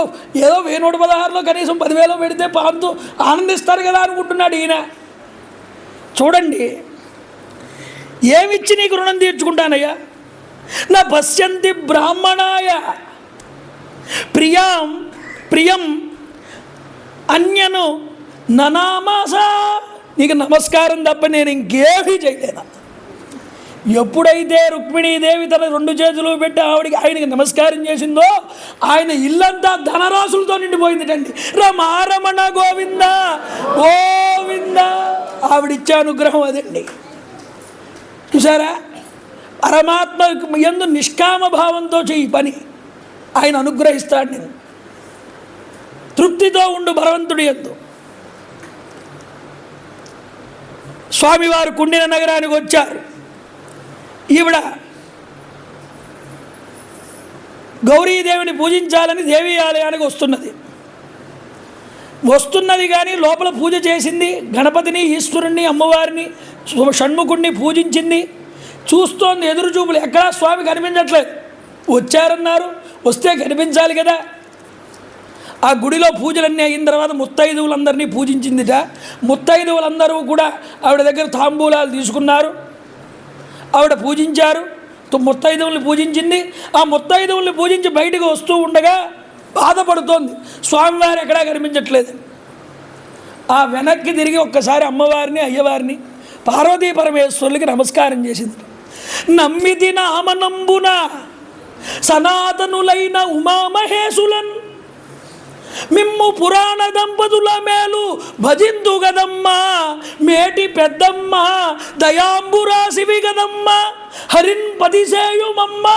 ఏదో 1116లో కనీసం 10,000 పెడితే పాంతో ఆనందిస్తారు కదా అనుకుంటున్నాడు ఈయన. చూడండి, ఏమిచ్చి నీకు రుణం తీర్చుకుంటానయ్యా? నా పశ్యంతి బ్రాహ్మణాయ ప్రియం అన్యను ననామాసా, నీకు నమస్కారం తప్ప నేను ఇంకేమీ చేయలేను. ఎప్పుడైతే రుక్మిణీదేవి తన 2 చేతులు పెట్టి ఆయనకి నమస్కారం చేసిందో ఆయన ఇల్లంతా ధనరాశులతో నిండిపోయిందిటండి. రమారమణ గోవింద గోవింద, ఆవిడిచ్చే అనుగ్రహం అదండి. చూసారా, పరమాత్మ యందు నిష్కామ భావంతో చెయ్యి పని, ఆయన అనుగ్రహిస్తాడు. నేను తృప్తితో ఉండు భగవంతుడి యందు. స్వామివారు కుండిన నగరానికి వచ్చారు. ఈవిడ గౌరీదేవిని పూజించాలని దేవీ ఆలయానికి వస్తున్నది కానీ లోపల పూజ చేసింది. గణపతిని, ఈశ్వరుణ్ణి, అమ్మవారిని, షణ్ముఖుణ్ణి పూజించింది. చూస్తోంది, ఎదురు చూపులు, ఎక్కడా స్వామి కనిపించట్లేదు. వచ్చారన్నారు, వస్తే కనిపించాలి కదా. ఆ గుడిలో పూజలన్నీ అయిన తర్వాత ముత్తైదువులందరినీ పూజించిందిట. ముత్తైదువులందరూ కూడా ఆవిడ దగ్గర తాంబూలాలు తీసుకున్నారు, ఆవిడ పూజించారు. ముత్తైదువుల్ని పూజించింది. ఆ ముత్తైదువుల్ని పూజించి బయటకు వస్తూ ఉండగా బాధపడుతోంది, స్వామివారు ఎక్కడా కనిపించట్లేదు. ఆ వెనక్కి తిరిగి ఒక్కసారి అమ్మవారిని, అయ్యవారిని, పార్వతీ పరమేశ్వరులకి నమస్కారం చేసింది. నమ్మితి నామనంబున సనాతనులైన ఉమామహేశులన్ మిమ్ము పురాణ దంపతుల మేలు భజిందు గదమ్మా, మేటి పెద్దమ్మ దయాంబురాశివి గదమ్మ, హరిన్ పదిసేయుమమ్మ,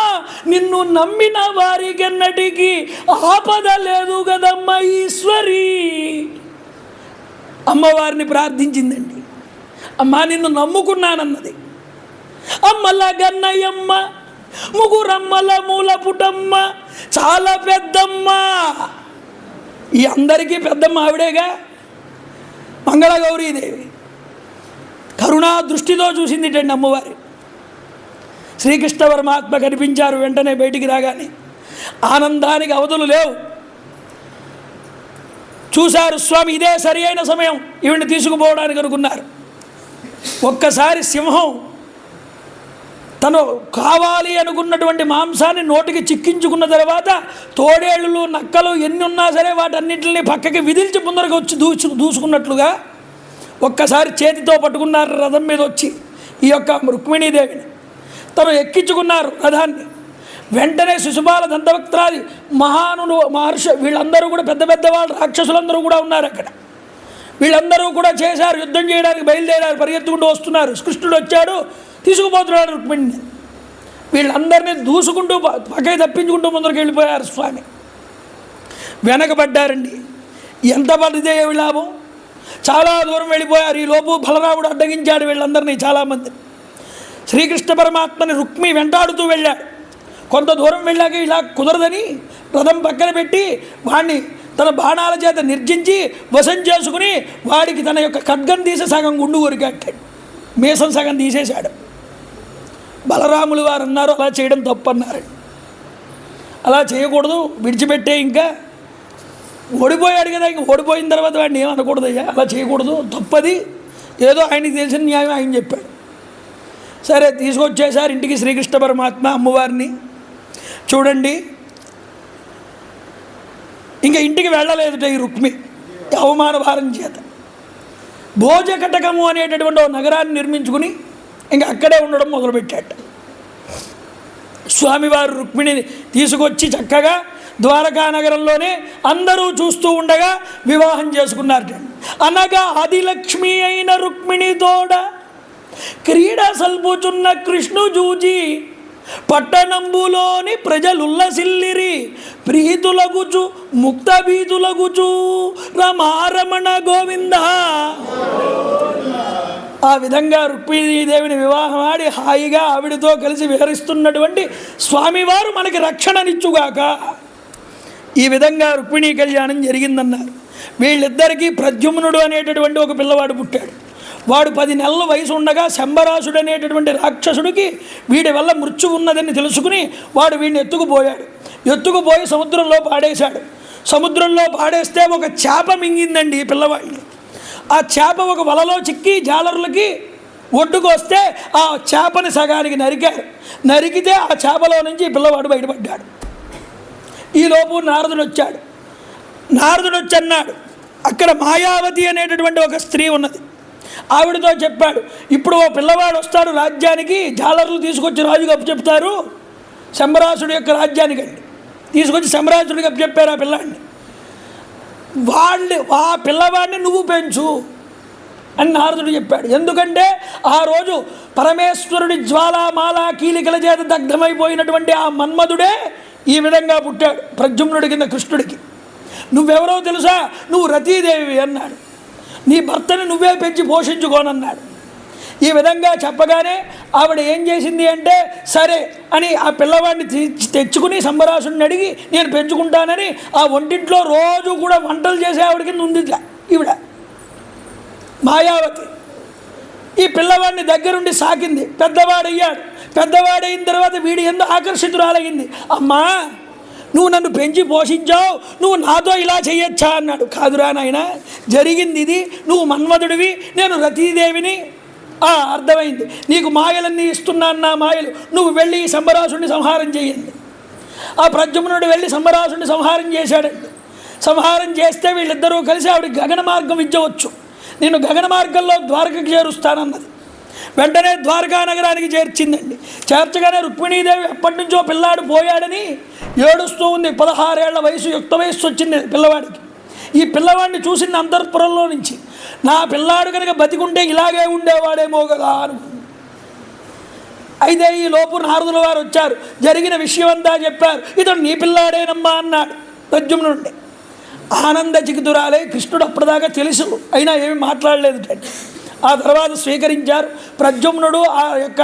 నిన్ను నమ్మిన వారికెన్నటికి ఆపద లేదు గదమ్మ ఈశ్వరి. అమ్మవారిని ప్రార్థించిందండి. అమ్మా నిన్ను నమ్ముకున్నానన్నది. అమ్మల గన్నయ్యమ్మ, ముగురమ్మల మూల పుటమ్మ, చాలా పెద్దమ్మ. ఈ అందరికీ పెద్దమ్మ ఆవిడేగా, మంగళగౌరీదేవి. కరుణా దృష్టితో చూసిందిటండి అమ్మవారి. శ్రీకృష్ణ పరమాత్మ కనిపించారు. వెంటనే బయటికి రాగానే ఆనందానికి అవధులు లేవు. చూశారు స్వామి, ఇదే సరి అయిన సమయం ఈవిని తీసుకుపోవడానికి అనుకున్నారు. ఒక్కసారి సింహం తను కావాలి అనుకున్నటువంటి మాంసాన్ని నోటికి చిక్కించుకున్న తర్వాత తోడేళ్ళు, నక్కలు ఎన్ని ఉన్నా సరే వాటన్నింటిని పక్కకి విదిల్చి ముందరకు వచ్చి దూసుకున్నట్లుగా ఒక్కసారి చేతితో పట్టుకున్నారు రథం మీద వచ్చి ఈ యొక్క రుక్మిణీదేవిని. తను ఎక్కించుకున్నారు రథాన్ని. వెంటనే శిశుపాల దంతవక్త్రాది మహర్షి వీళ్ళందరూ కూడా పెద్ద పెద్ద వాళ్ళు, రాక్షసులందరూ కూడా ఉన్నారు అక్కడ. వీళ్ళందరూ కూడా చేశారు, యుద్ధం చేయడానికి బయలుదేరారు, పరిగెత్తుకుంటూ వస్తున్నారు. కృష్ణుడు వచ్చాడు, తీసుకుపోతున్నాడు రుక్మిణిని. వీళ్ళందరినీ దూసుకుంటూ పక్కకి తప్పించుకుంటూ ముందరికి వెళ్ళిపోయారు స్వామి. వెనకబడ్డారండి. ఎంత పడితే లాభం, చాలా దూరం వెళ్ళిపోయారు. ఈ లోపు బలరాముడు అడ్డగించాడు వీళ్ళందరినీ, చాలామంది. శ్రీకృష్ణ పరమాత్మని రుక్మి వెంటాడుతూ వెళ్ళాడు. కొంత దూరం వెళ్ళాక ఇలా కుదరదని రథం పక్కన పెట్టి వాడిని తన బాణాల చేత నిర్జించి వశం చేసుకుని వాడికి తన యొక్క ఖడ్గం తీసి సగం గుండు కొరికట్టాడు, మీసం సగం తీసేశాడు. బలరాములు వారు అన్నారు, అలా చేయడం తప్పు అన్నారండి. అలా చేయకూడదు, విడిచిపెట్టే, ఇంకా ఓడిపోయాడు కదా, ఇంక ఓడిపోయిన తర్వాత వాడిని ఏమనకూడదయ్యా, అలా చేయకూడదు, తప్పది, ఏదో ఆయనకి తెలిసిన న్యాయం ఆయన చెప్పాడు. సరే తీసుకొచ్చేసారు ఇంటికి శ్రీకృష్ణ పరమాత్మ అమ్మవారిని. చూడండి, ఇంకా ఇంటికి వెళ్ళలేదుట ఈ రుక్మి అవమాన భారం చేత. భోజకటకము అనేటటువంటి ఒక నగరాన్ని నిర్మించుకుని ఇంకా అక్కడే ఉండడం మొదలుపెట్టాట. స్వామివారు రుక్మిణిని తీసుకొచ్చి చక్కగా ద్వారకా నగరంలోనే అందరూ చూస్తూ ఉండగా వివాహం చేసుకున్నారట. అనగా ఆదిలక్ష్మి అయిన రుక్మిణి తోడ క్రీడ సల్పుచున్న కృష్ణు జూజి పట్టణంబులోని ప్రజలుల్లసిల్లిరి ప్రీతులగుచు ముక్త భీతులగుచు రమారమణ గోవింద. ఆ విధంగా రుక్మిణీదేవిని వివాహం ఆడి హాయిగా ఆవిడతో కలిసి విహరిస్తున్నటువంటి స్వామివారు మనకి రక్షణనిచ్చుగాక. ఈ విధంగా రుక్మిణీ కళ్యాణం జరిగిందన్నారు. వీళ్ళిద్దరికీ ప్రద్యుమ్నుడు అనేటటువంటి ఒక పిల్లవాడు పుట్టాడు. వాడు 10 నెలల వయసు ఉండగా శంబరాసుడు అనేటటువంటి రాక్షసుడికి వీడి వల్ల మృత్యు ఉన్నదని తెలుసుకుని వాడు వీడిని ఎత్తుకుపోయి సముద్రంలో పాడేశాడు. సముద్రంలో పాడేస్తే ఒక చేప మింగిందండి పిల్లవాడిని. ఆ చేప ఒక వలలో చిక్కి జాలరులకి ఒడ్డుకు వస్తే ఆ చేపని సగానికి నరికితే ఆ చేపలో నుంచి పిల్లవాడు బయటపడ్డాడు. ఈలోపు నారదుడు వచ్చి అన్నాడు, అక్కడ మాయావతి అనేటటువంటి ఒక స్త్రీ ఉన్నది. ఆవిడతో చెప్పాడు, ఇప్పుడు ఓ పిల్లవాడు వస్తాడు రాజ్యానికి, జాలర్లు తీసుకొచ్చి రాజుకి అప్పచెప్తారు. శంబరాసుడి యొక్క రాజ్యానికండి తీసుకొచ్చి శంబరాసుడికి అప్పచెప్పారు ఆ పిల్లాడిని. ఆ పిల్లవాడిని నువ్వు పెంచు అని నారదుడు చెప్పాడు. ఎందుకంటే ఆ రోజు పరమేశ్వరుడి జ్వాలామాల కీలికల చేత దగ్ధమైపోయినటువంటి ఆ మన్మధుడే ఈ విధంగా పుట్టాడు ప్రద్యుమ్నుడి కింద కృష్ణుడికి. నువ్వెవరో తెలుసా, నువ్వు రతీదేవి అన్నాడు. నీ భర్తని నువ్వే పెంచి పోషించుకోనన్నాడు. ఈ విధంగా చెప్పగానే ఆవిడ ఏం చేసింది అంటే సరే అని ఆ పిల్లవాడిని తెచ్చుకుని శంబరాసుడిని అడిగి నేను పెంచుకుంటానని ఆ వంటింట్లో రోజు కూడా వంటలు చేసే ఆవిడ కింద ఉంది ఈవిడ మాయావతి. ఈ పిల్లవాడిని దగ్గరుండి సాకింది. పెద్దవాడైన తర్వాత వీడి ఎందుకు ఆకర్షితురాలయ్యింది. అమ్మా, నువ్వు నన్ను పెంచి పోషించావు, నువ్వు నాతో ఇలా చేయొచ్చా అన్నాడు. కాదురా నాయన, జరిగింది ఇది. నువ్వు మన్మధుడివి, నేను రతీదేవిని. అర్థమైంది. నీకు మాయలన్నీ ఇస్తున్నాను, నా మాయలు. నువ్వు వెళ్ళి ఈ శంబరాసుడిని సంహారం చేయండి. ఆ ప్రద్యుమ్నుడు వెళ్ళి శంబరాసుడిని సంహారం చేశాడండి. సంహారం చేస్తే వీళ్ళిద్దరూ కలిసి ఆవిడ గగన మార్గం విద్యవచ్చు, నేను గగన మార్గంలో ద్వారకకి చేరుస్తానన్నది. వెంటనే ద్వారకా నగరానికి చేర్చిందండి. చేర్చగానే రుక్మిణీదేవి ఎప్పటి నుంచో పిల్లాడు పోయాడని ఏడుస్తూ ఉంది. 16 ఏళ్ల వయసు, యుక్త వయస్సు వచ్చింది పిల్లవాడికి. ఈ పిల్లవాడిని చూసిన అంతఃపురంలో నుంచి నా పిల్లాడు కనుక బతికుంటే ఇలాగే ఉండేవాడేమో కదా అనుకుంది. అయితే ఈ లోపు నారదుల వారు వచ్చారు, జరిగిన విషయం అంతా చెప్పారు. ఇతడు నీ పిల్లాడేనమ్మా అన్నాడు ప్రద్యుమ్నుడి. ఆనంద చికితురాలే. కృష్ణుడు అప్పటిదాకా తెలుసు, అయినా ఏమి మాట్లాడలేదు. ఆ తర్వాత స్వీకరించారు. ప్రద్యుమ్నుడు ఆ యొక్క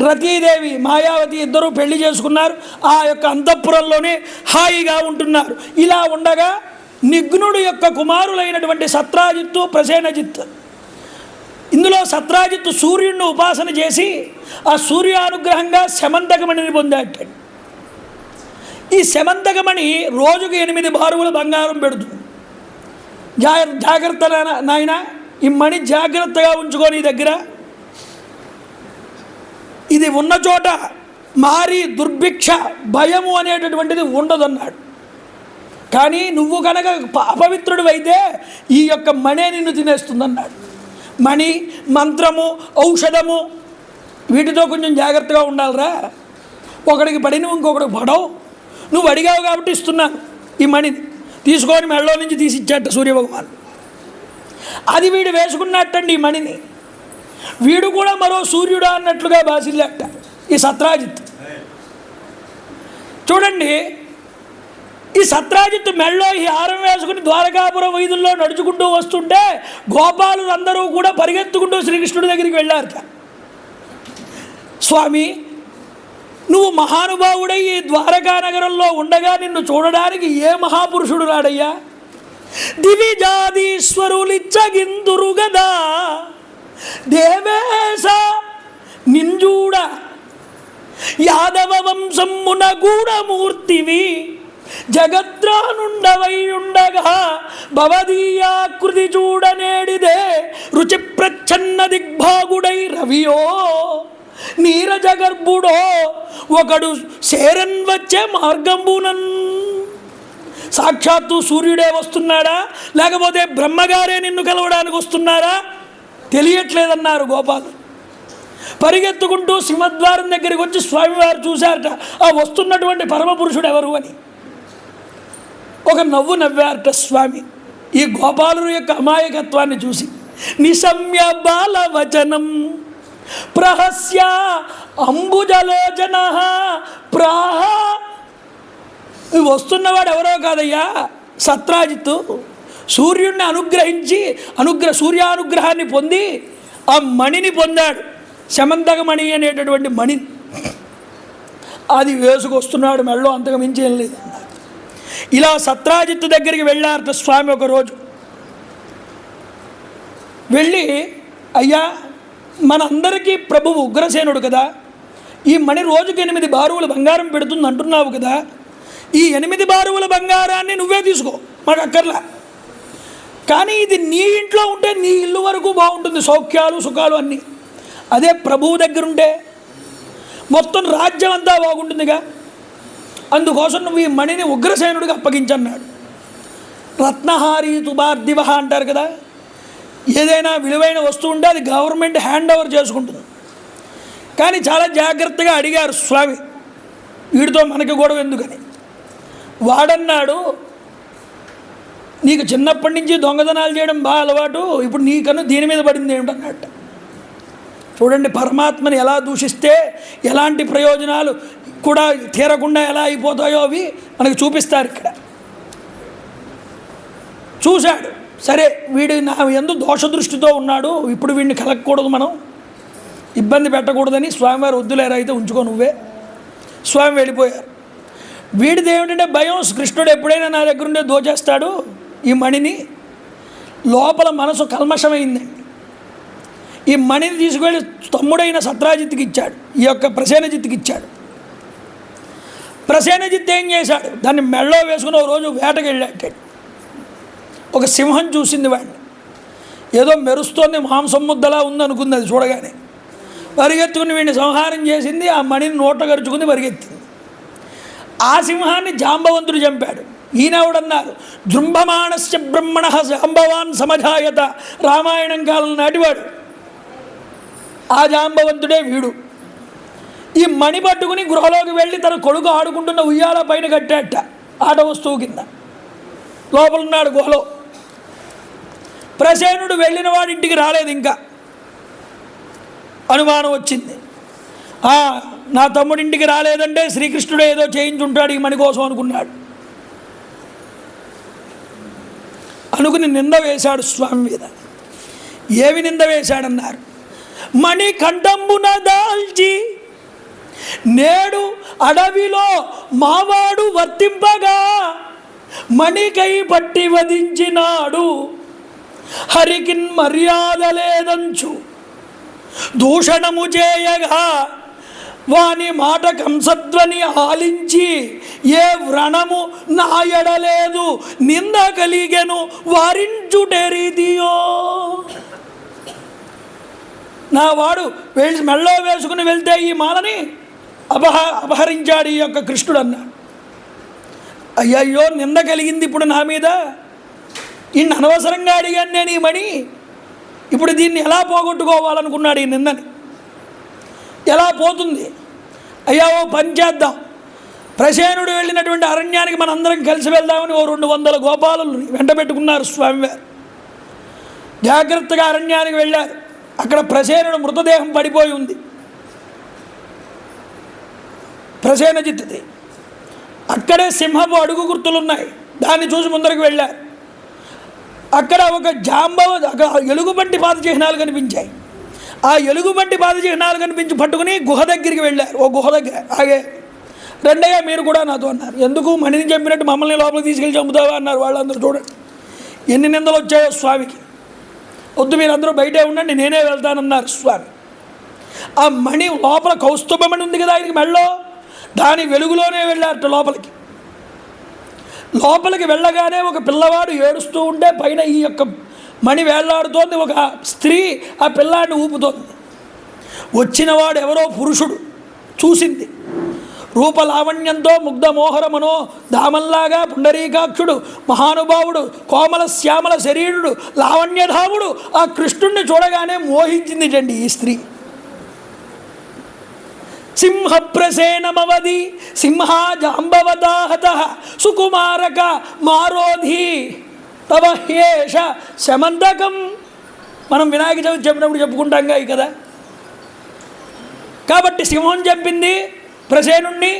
రతీదేవి మాయావతి ఇద్దరూ పెళ్లి చేసుకున్నారు. ఆ యొక్క అంతఃపురంలోనే హాయిగా ఉంటున్నారు. ఇలా ఉండగా నిఘ్నుడు యొక్క కుమారులైనటువంటి సత్రాజిత్తు, ప్రసేనజిత్, ఇందులో సత్రాజిత్తు సూర్యుడిని ఉపాసన చేసి ఆ సూర్యానుగ్రహంగా శమంతకమణిని పొందాడు. ఈ శమంతకమణి రోజుకు 8 బారువుల బంగారం పెడుతుంది. జాగ్రత్త నాయన, ఈ మణి జాగ్రత్తగా ఉంచుకొని దగ్గర. ఇది ఉన్న చోట మారి దుర్భిక్ష భయము అనేటటువంటిది ఉండదన్నాడు. కానీ నువ్వు కనుక అపవిత్రుడు అయితే ఈ యొక్క మణే నిన్ను తినేస్తుందన్నాడు. మణి, మంత్రము, ఔషధము వీటితో కొంచెం జాగ్రత్తగా ఉండాలిరా. ఒకడికి పడిన ఇంకొకడికి పడవు. నువ్వు అడిగావు కాబట్టి ఇస్తున్నాను. ఈ మణిని తీసుకొని మెళ్ళలో నుంచి తీసిచ్చాట సూర్యభగవాన్. అది వీడు వేసుకున్నట్టండి ఈ మణిని. వీడు కూడా మరో సూర్యుడా అన్నట్లుగా బాసిల్లాట ఈ సత్రాజిత్. చూడండి, ఈ సత్రాజిత్ మెళ్ళో ఈ హారం వేసుకుని ద్వారకాపురం వీధుల్లో నడుచుకుంటూ వస్తుంటే గోపాలులు అందరూ కూడా పరిగెత్తుకుంటూ శ్రీకృష్ణుడి దగ్గరికి వెళ్ళారట. స్వామి, నువ్వు మహానుభావుడై ఈ ద్వారకా నగరంలో ఉండగా నిన్ను చూడడానికి ఏ మహాపురుషుడు రాడయ్యా? దివిజాదీశ్వరులిచ్చగిందురు గదా దేవేశ నింజూడ యాదవ వంశమున గూఢమూర్తివి జగద్రానుండవై ఉండగా భవదీయాకృతి చూడనేడిదే రుచి ప్రచ్ఛన్న దిగ్భాగుడై రవియో నీరజగర్భుడో ఒకడు శేరన్ వచ్చే మార్గంబునన్. సాక్షాత్తు సూర్యుడే వస్తున్నాడా, లేకపోతే బ్రహ్మగారే నిన్ను కలవడానికి వస్తున్నారా తెలియట్లేదన్నారు గోపాలు. పరిగెత్తుకుంటూ సింహద్వారం దగ్గరికి వచ్చి స్వామివారు చూశారట ఆ వస్తున్నటువంటి పరమపురుషుడు ఎవరు అని. ఒక నవ్వు నవ్వారట స్వామి ఈ గోపాలుడు యొక్క అమాయకత్వాన్ని చూసి. నిశమ్య బాలవచనం ప్రహస్య అంబుజలోచన ప్రాహ. వస్తున్నవాడు ఎవరో కాదయ్యా, సత్రాజిత్తు సూర్యుడిని అనుగ్రహించి సూర్యానుగ్రహాన్ని పొంది ఆ మణిని పొందాడు. శమంతకమణి అనేటటువంటి మణి అది వేసుకొస్తున్నాడు మెళ్ళో, అంతకు మించి ఏం లేదు. ఇలా సత్రాజిత్తు దగ్గరికి వెళ్ళారట స్వామి ఒకరోజు. వెళ్ళి, అయ్యా మనందరికీ ప్రభువు ఉగ్రసేనుడు కదా, ఈ మణి రోజుకి 8 బారువుల బంగారం పెడుతుంది అంటున్నావు కదా, ఈ 8 బారువుల బంగారాన్ని నువ్వే తీసుకో, మాకు అక్కర్లా. కానీ ఇది నీ ఇంట్లో ఉంటే నీ ఇల్లు వరకు బాగుంటుంది, సౌఖ్యాలు సుఖాలు అన్నీ. అదే ప్రభువు దగ్గర ఉంటే మొత్తం రాజ్యం అంతా బాగుంటుందిగా. అందుకోసం నువ్వు ఈ మణిని ఉగ్రసేనుడికి అప్పగించన్నాడు. రత్నహారి తుబార్దివ అంటారు కదా, ఏదైనా విలువైన వస్తువు ఉంటే అది గవర్నమెంట్ హ్యాండ్ ఓవర్ చేసుకుంటుంది. కానీ చాలా జాగ్రత్తగా అడిగారు స్వామి, వీడితో మనకి గొడవ ఎందుకని. వాడన్నాడు, నీకు చిన్నప్పటి నుంచి దొంగతనాలు చేయడం బాగా అలవాటు, ఇప్పుడు నీకన్నా దీని మీద పడింది ఏమిటన్నట్ట. చూడండి, పరమాత్మని ఎలా దూషిస్తే ఎలాంటి ప్రయోజనాలు కూడా తీరకుండా ఎలా అయిపోతాయో అవి మనకు చూపిస్తారు ఇక్కడ. చూశాడు, సరే వీడు నా యందు దోషదృష్టితో ఉన్నాడు, ఇప్పుడు వీడిని కలగకూడదు, మనం ఇబ్బంది పెట్టకూడదని స్వామివారు వద్దులేరా అయితే ఉంచుకో నువ్వే. స్వామి వెళ్ళిపోయారు. వీడిది ఏమిటంటే భయం, కృష్ణుడు ఎప్పుడైనా నా దగ్గర ఉండే దోచేస్తాడు ఈ మణిని. లోపల మనసు కల్మషమైందండి. ఈ మణిని తీసుకువెళ్ళి తమ్ముడైన సత్రాజిత్తుకి ఇచ్చాడు, ఈ యొక్క ప్రసేనజిత్తుకి ఇచ్చాడు. ప్రసేనజిత్ ఏం చేశాడు, దాన్ని మెళ్ళో వేసుకుని ఒక రోజు వేటకి వెళ్ళాడు. ఒక సింహం చూసింది వాడిని, ఏదో మెరుస్తోంది, మాంసం ముద్దలా ఉందనుకుంది. అది చూడగానే పరిగెత్తుకుని వీడిని సంహారం చేసింది, ఆ మణిని నోట గరుచుకుంది, పరిగెత్తింది. ఆ సింహాన్ని జాంబవంతుడు చంపాడు. ఈయనవుడన్నారు, జృంభమాణస్య బ్రహ్మణ జాంబవాన్ సమజాయత, రామాయణం కాలం నాటివాడు. ఆ జాంబవంతుడే వీడు. ఈ మణి పట్టుకుని గృహలోకి వెళ్ళి తన కొడుకు ఆడుకుంటున్న ఉయ్యాల పైన కట్టాట, ఆట వస్తువు కింద. లోపలున్నాడు గుహలో. ప్రసేనుడు వెళ్ళిన వాడింటికి రాలేదు. ఇంకా అనుమానం వచ్చింది, నా తమ్ముడింటికి రాలేదంటే శ్రీకృష్ణుడు ఏదో చేయించుంటాడు ఈ మణి కోసం అనుకున్నాడు. అనుకుని నింద వేశాడు స్వామి మీద. ఏమి నింద వేశాడన్నారు, మణి కంఠంబున దాల్చి నేడు అడవిలో మావాడు వర్తింపగా మణికై పట్టి వధించినాడు, హరికిన్ మర్యాద లేదంచు దూషణము చేయగా వాని మాట కంసధ్వని ఆలించి ఏ వ్రణము నాయడలేదు, నింద కలిగెను వారించుటే రీతియో. నా వాడు మెళ్ళో వేసుకుని వెళ్తే ఈ మాలని అపహరించాడు ఈ యొక్క కృష్ణుడు అన్నాడు. అయ్యయ్యో, నింద కలిగింది ఇప్పుడు నా మీద, ఇన్ని అనవసరంగా అడిగాను నేను ఈ మణి, ఇప్పుడు దీన్ని ఎలా పోగొట్టుకోవాలనుకున్నాడు ఈ నిందని. ఎలా పోతుంది? అయ్యా, ఓ పని చేద్దాం, ప్రసేనుడు వెళ్ళినటువంటి అరణ్యానికి మనందరం కలిసి వెళ్దామని ఓ 200 గోపాలను వెంట పెట్టుకున్నారు స్వామివారు. జాగ్రత్తగా అరణ్యానికి వెళ్ళారు. అక్కడ ప్రసేనుడు మృతదేహం పడిపోయి ఉంది, ప్రసేనజిత్తుది. అక్కడే సింహపు అడుగు గుర్తులున్నాయి, దాన్ని చూసి ముందరికి వెళ్ళారు. అక్కడ ఒక ఎలుగుబంటి పాద చిహ్నాలు కనిపించాయి. ఆ ఎలుగుబంటి పాద చిహ్నాలు కనిపించి పట్టుకుని గుహ దగ్గరికి వెళ్ళారు. ఓ గుహ దగ్గర ఆగే, రెండయ్య మీరు కూడా నాతో అన్నారు. ఎందుకు, మణిని చంపినట్టు మమ్మల్ని లోపలికి తీసుకెళ్ళి చంపుతావా అన్నారు వాళ్ళందరూ. చూడండి ఎన్ని నిందలు వచ్చాయో స్వామికి. వద్దు, మీరందరూ బయటే ఉండండి, నేనే వెళ్తానన్నారు స్వామి. ఆ మణి లోపల కౌస్తుభమణి ఉంది కదా ఆయనకి మెళ్ళో, దాని వెలుగులోనే వెళ్ళారట లోపలికి. లోపలికి వెళ్ళగానే ఒక పిల్లవాడు ఏడుస్తూ ఉంటే పైన ఈ యొక్క మణి వేళ్లాడుతోంది. ఒక స్త్రీ ఆ పిల్లాడిని ఊపుతోంది. వచ్చినవాడు ఎవరో పురుషుడు, చూసింది. రూపలావణ్యంతో ముగ్ధమోహర మనో దామల్లాగా పుండరీకాక్షుడు, మహానుభావుడు, కోమల శ్యామల శరీరుడు, లావణ్యధాముడు ఆ కృష్ణుణ్ణి చూడగానే మోహించింది చండి ఈ స్త్రీ. సింహప్రసేనమవది సింహాజాంబవతాహత సుకుమారక మారోధి తవ హేష శమంతకం. మనం వినాయక చవితి చెప్పినప్పుడు చెప్పుకుంటాంగా ఈ కదా. కాబట్టి సింహం చంపింది ప్రసేనుణ్ణి,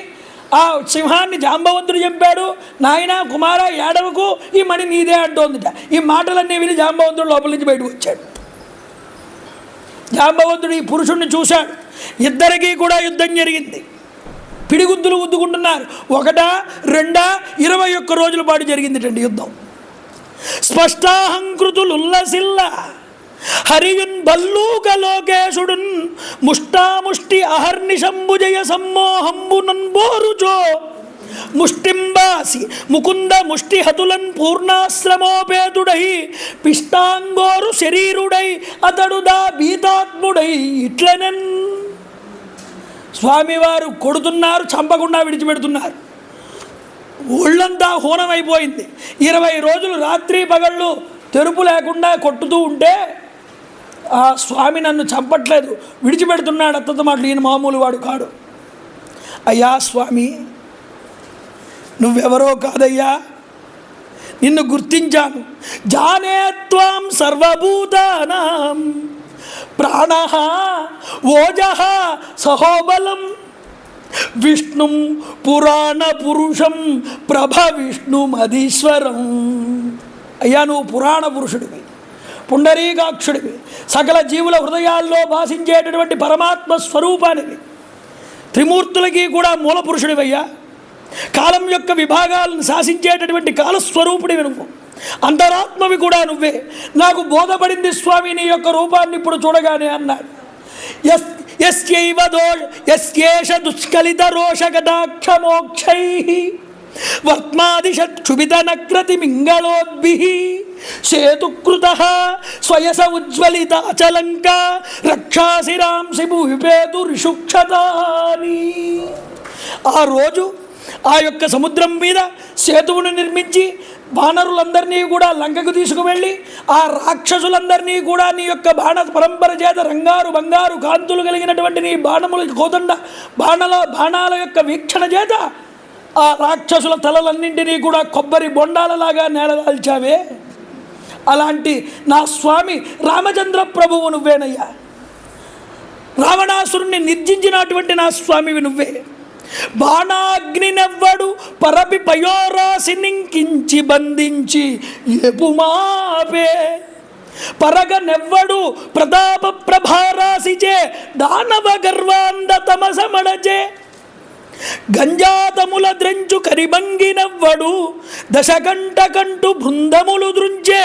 ఆ సింహాన్ని జాంబవంతుడు చంపాడు. నాయన కుమార ఏడవకు, ఈ మణి నీదే అంటోందిట. ఈ మాటలన్నీ విని జాంబవంతుడు లోపల నుంచి బయటకు వచ్చాడు. జాంబవంతుడు ఈ పురుషుణ్ణి చూశాడు. ఇద్దరికీ కూడా యుద్ధం జరిగింది. పిడిగుద్దులు గుద్దుకుంటున్నారు. 1, 2, 21 రోజుల పాటు జరిగిందిటండి యుద్ధం. స్పష్టాహంకృతులుల్లసిల్ల హరియున్ బల్లూక లోకేశుడున్ ముష్టాముష్టి అహర్నిశంబుజయ సమ్మోహంబునన్బోరుచో ముష్టింబాసి ముకుంద ముష్టిహతులన్ పూర్ణాశ్రమోపేతుడై పిష్టాంగోరు శరీరుడై అతడుదా భీతాత్ముడై ఇట్లనెన్. స్వామివారు కొడుతున్నారు, చంపకుండా విడిచిపెడుతున్నారు. ఒళ్ళంతా హూనమైపోయింది. 20 రోజులు రాత్రి పగళ్ళు తెరుపు లేకుండా కొట్టుతూ ఉంటే ఆ స్వామి నన్ను చంపట్లేదు, విడిచిపెడుతున్నాడు. అత్తతో మాటలు, ఈయన మామూలు వాడు కాడు. అయ్యా స్వామి, నువ్వెవరో కాదయ్యా, నిన్ను గుర్తించాను. జానే త్వాం సర్వభూతానాం ప్రాణః ఓజః సహోబలం విష్ణుం పురాణ పురుషం ప్రభ విష్ణుమధీశ్వరం. అయ్యా, నువ్వు పురాణ పురుషుడివి, పుండరీకాక్షుడివి, సకల జీవుల హృదయాల్లో భాషించేటటువంటి పరమాత్మ స్వరూపానివి, త్రిమూర్తులకి కూడా మూల పురుషుడివయ్యా. కాలం యొక్క విభాగాలను శాసించేటటువంటి కాలస్వరూపుడివి నువ్వు, అంతరాత్మవి కూడా నువ్వే. నాకు బోధపడింది స్వామి నీ యొక్క రూపాన్ని ఇప్పుడు చూడగానే అన్నాడు. యస్యేష దుష్కలిత రోషగదాక్షమోక్షై వర్త్మాదిశక్షుభిత నక్రతి మింగళోద్భిః సేతుకృతః స్వయస ఉజ్వలితాచలంక రక్షాసిరాంసి భూవిపేతు రిషుక్షతాని. ఆ రోజు ఆ యొక్క సముద్రం మీద సేతువును నిర్మించి వానరులందరినీ కూడా లంకకు తీసుకువెళ్ళి ఆ రాక్షసులందరినీ కూడా నీ యొక్క బాణ పరంపర చేత రంగారు బంగారు కాంతులు కలిగినటువంటి నీ బాణముల కోదండ బాణాల యొక్క వీక్షణ చేత ఆ రాక్షసుల తలలన్నింటినీ కూడా కొబ్బరి బొండాలలాగా నేలదాల్చావే. అలాంటి నా స్వామి రామచంద్ర ప్రభువు నువ్వేనయ్యా. రావణాసురుణ్ణి నిర్జించినటువంటి నా స్వామివి నువ్వే. బాణాగ్నినెవ్వడు పరపి పయోరాసి నింకించి బంధించి ఎపుమాపే పరగనెవ్వడు ప్రతాప ప్రభారాసిచే దానవ గర్వాంధ తమసమడచే గంజాతముల ద్రెంచు కరిబంగినవ్వడు దశకంటకంటు బృందములు దృంచే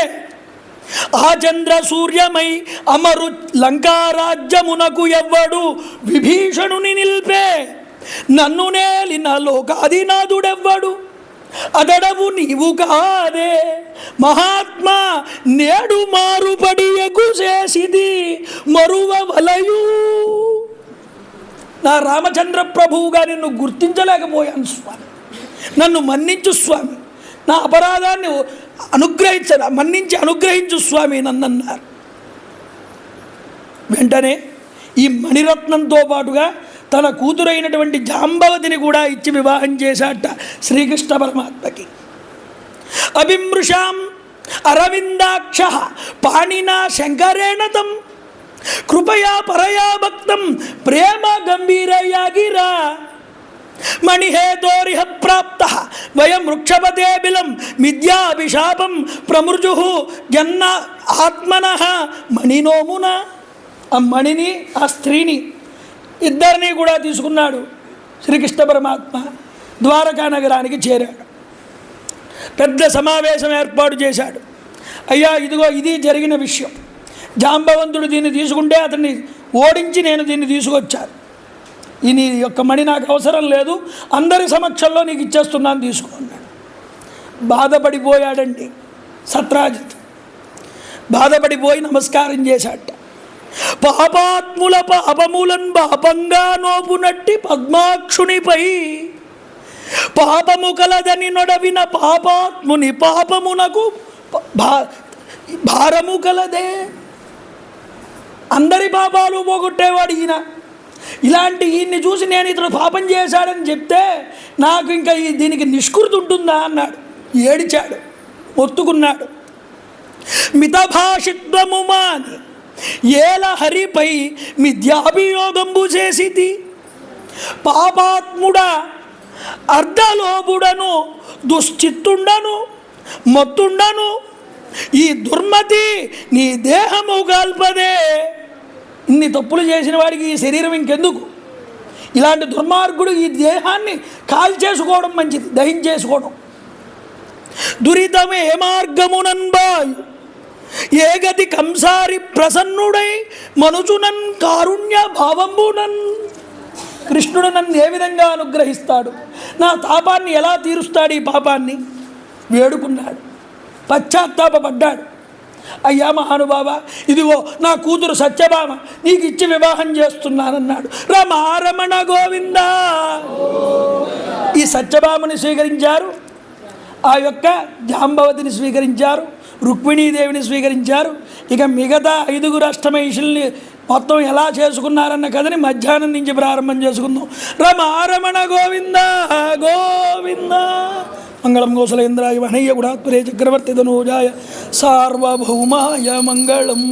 ఆ చంద్ర సూర్యమై అమరు లంకారాజ్యమునకు ఎవ్వడు విభీషణుని నిల్పే నన్ను నేలిన లోకాదినాథుడెవ్వడు అదడవు నీవు కాదే మహాత్మా నేడు మారుపడి ఎగుసేసిది మరువ వలయు. నా రామచంద్ర ప్రభువుగా నిన్ను గుర్తించలేకపోయాను స్వామి, నన్ను మన్నించు స్వామి, నా అపరాధాన్ని మన్నించి అనుగ్రహించు స్వామి నన్నన్నారు. వెంటనే ఈ మణిరత్నంతో పాటుగా తన కూతురైనటువంటి జాంబవతిని కూడా ఇచ్చి వివాహం చేశాట శ్రీకృష్ణ పరమాత్మకి. అభిమృషాం అరవిందాక్ష పాణినా శంకరేణతం కృపయా పరయా భక్తం ప్రేమ గంభీరయాగిరా మణిహేతోరిహ ప్రాప్త వయం వృక్షపతే బిలం మిథ్యాభిశాపం ప్రమృజు జన్న ఆత్మనః మణినోమున. ఆ మణిని ఆ స్త్రీని ఇద్దరినీ కూడా తీసుకున్నాడు శ్రీకృష్ణ పరమాత్మ. ద్వారకా నగరానికి చేరాడు. పెద్ద సమావేశం ఏర్పాటు చేశాడు. అయ్యా ఇదిగో ఇది జరిగిన విషయం, జాంబవంతుడు దీన్ని తీసుకుంటే అతన్ని ఓడించి నేను దీన్ని తీసుకొచ్చాను, ఈ నీ యొక్క మణి నాకు అవసరం లేదు, అందరి సమక్షంలో నీకు ఇచ్చేస్తున్నాను తీసుకున్నాడు. బాధపడిపోయాడండి సత్రాజిత్. బాధపడిపోయి నమస్కారం చేశాట. పాపాత్ముల పాపములను పాపంగా నోపునట్టి పద్మాక్షునిపై పాపము కలదని నొడవిన పాపాత్ముని పాపమునకు భారము కలదే. అందరి పాపాలు పోగొట్టేవాడు ఈయన. ఇలాంటి ఈయన్ని చూసి నేను ఇతడు పాపం చేశాడని చెప్తే నాకు ఇంకా దీనికి నిష్కృతి ఉంటుందా అన్నాడు. ఏడిచాడు, మొత్తుకున్నాడు. మితభాషిత్వము మాని ఏల హరిపై మిథ్యాభియోగంబు చేసితి పాపాత్ముడా అర్ధలోపుడను దుశ్చిత్తుండను మొత్తుండను ఈ దుర్మతి నీ దేహము కాల్పదే. ఇన్ని తప్పులు చేసిన వాడికి ఈ శరీరం ఇంకెందుకు? ఇలాంటి దుర్మార్గుడు ఈ దేహాన్ని కాల్చేసుకోవడం మంచిది, దహించేసుకోవడం. దురితమే మార్గమునన్బాయు ఏ గతి కంసారి ప్రసన్నుడై మనుచునన్ కారుణ్య భావంబునన్. కృష్ణుడు నన్ను ఏ విధంగా అనుగ్రహిస్తాడు, నా తాపాన్ని ఎలా తీరుస్తాడు, ఈ పాపాన్ని వేడుకున్నాడు, పశ్చాత్తాపడ్డాడు. అయ్యా మహానుభావ, ఇదిగో నా కూతురు సత్యభామ నీకు ఇచ్చి వివాహం చేస్తున్నానన్నాడు. రమారమణ గోవింద. ఈ సత్యభామని స్వీకరించారు, ఆ యొక్క జాంబవతిని స్వీకరించారు, రుక్మిణీదేవిని స్వీకరించారు. ఇక మిగతా 5 అష్టమహిషుల్ని మొత్తం ఎలా చేసుకున్నారన్న కథని మధ్యాహ్నం నుంచి ప్రారంభం చేసుకుందాం. రమారమణ గోవింద గోవింద. మంగళం గోసలేంద్రాయ వనయ్య గుణాత్మరే చక్రవర్తి ధనూజాయ సార్వభౌమాయ మంగళం.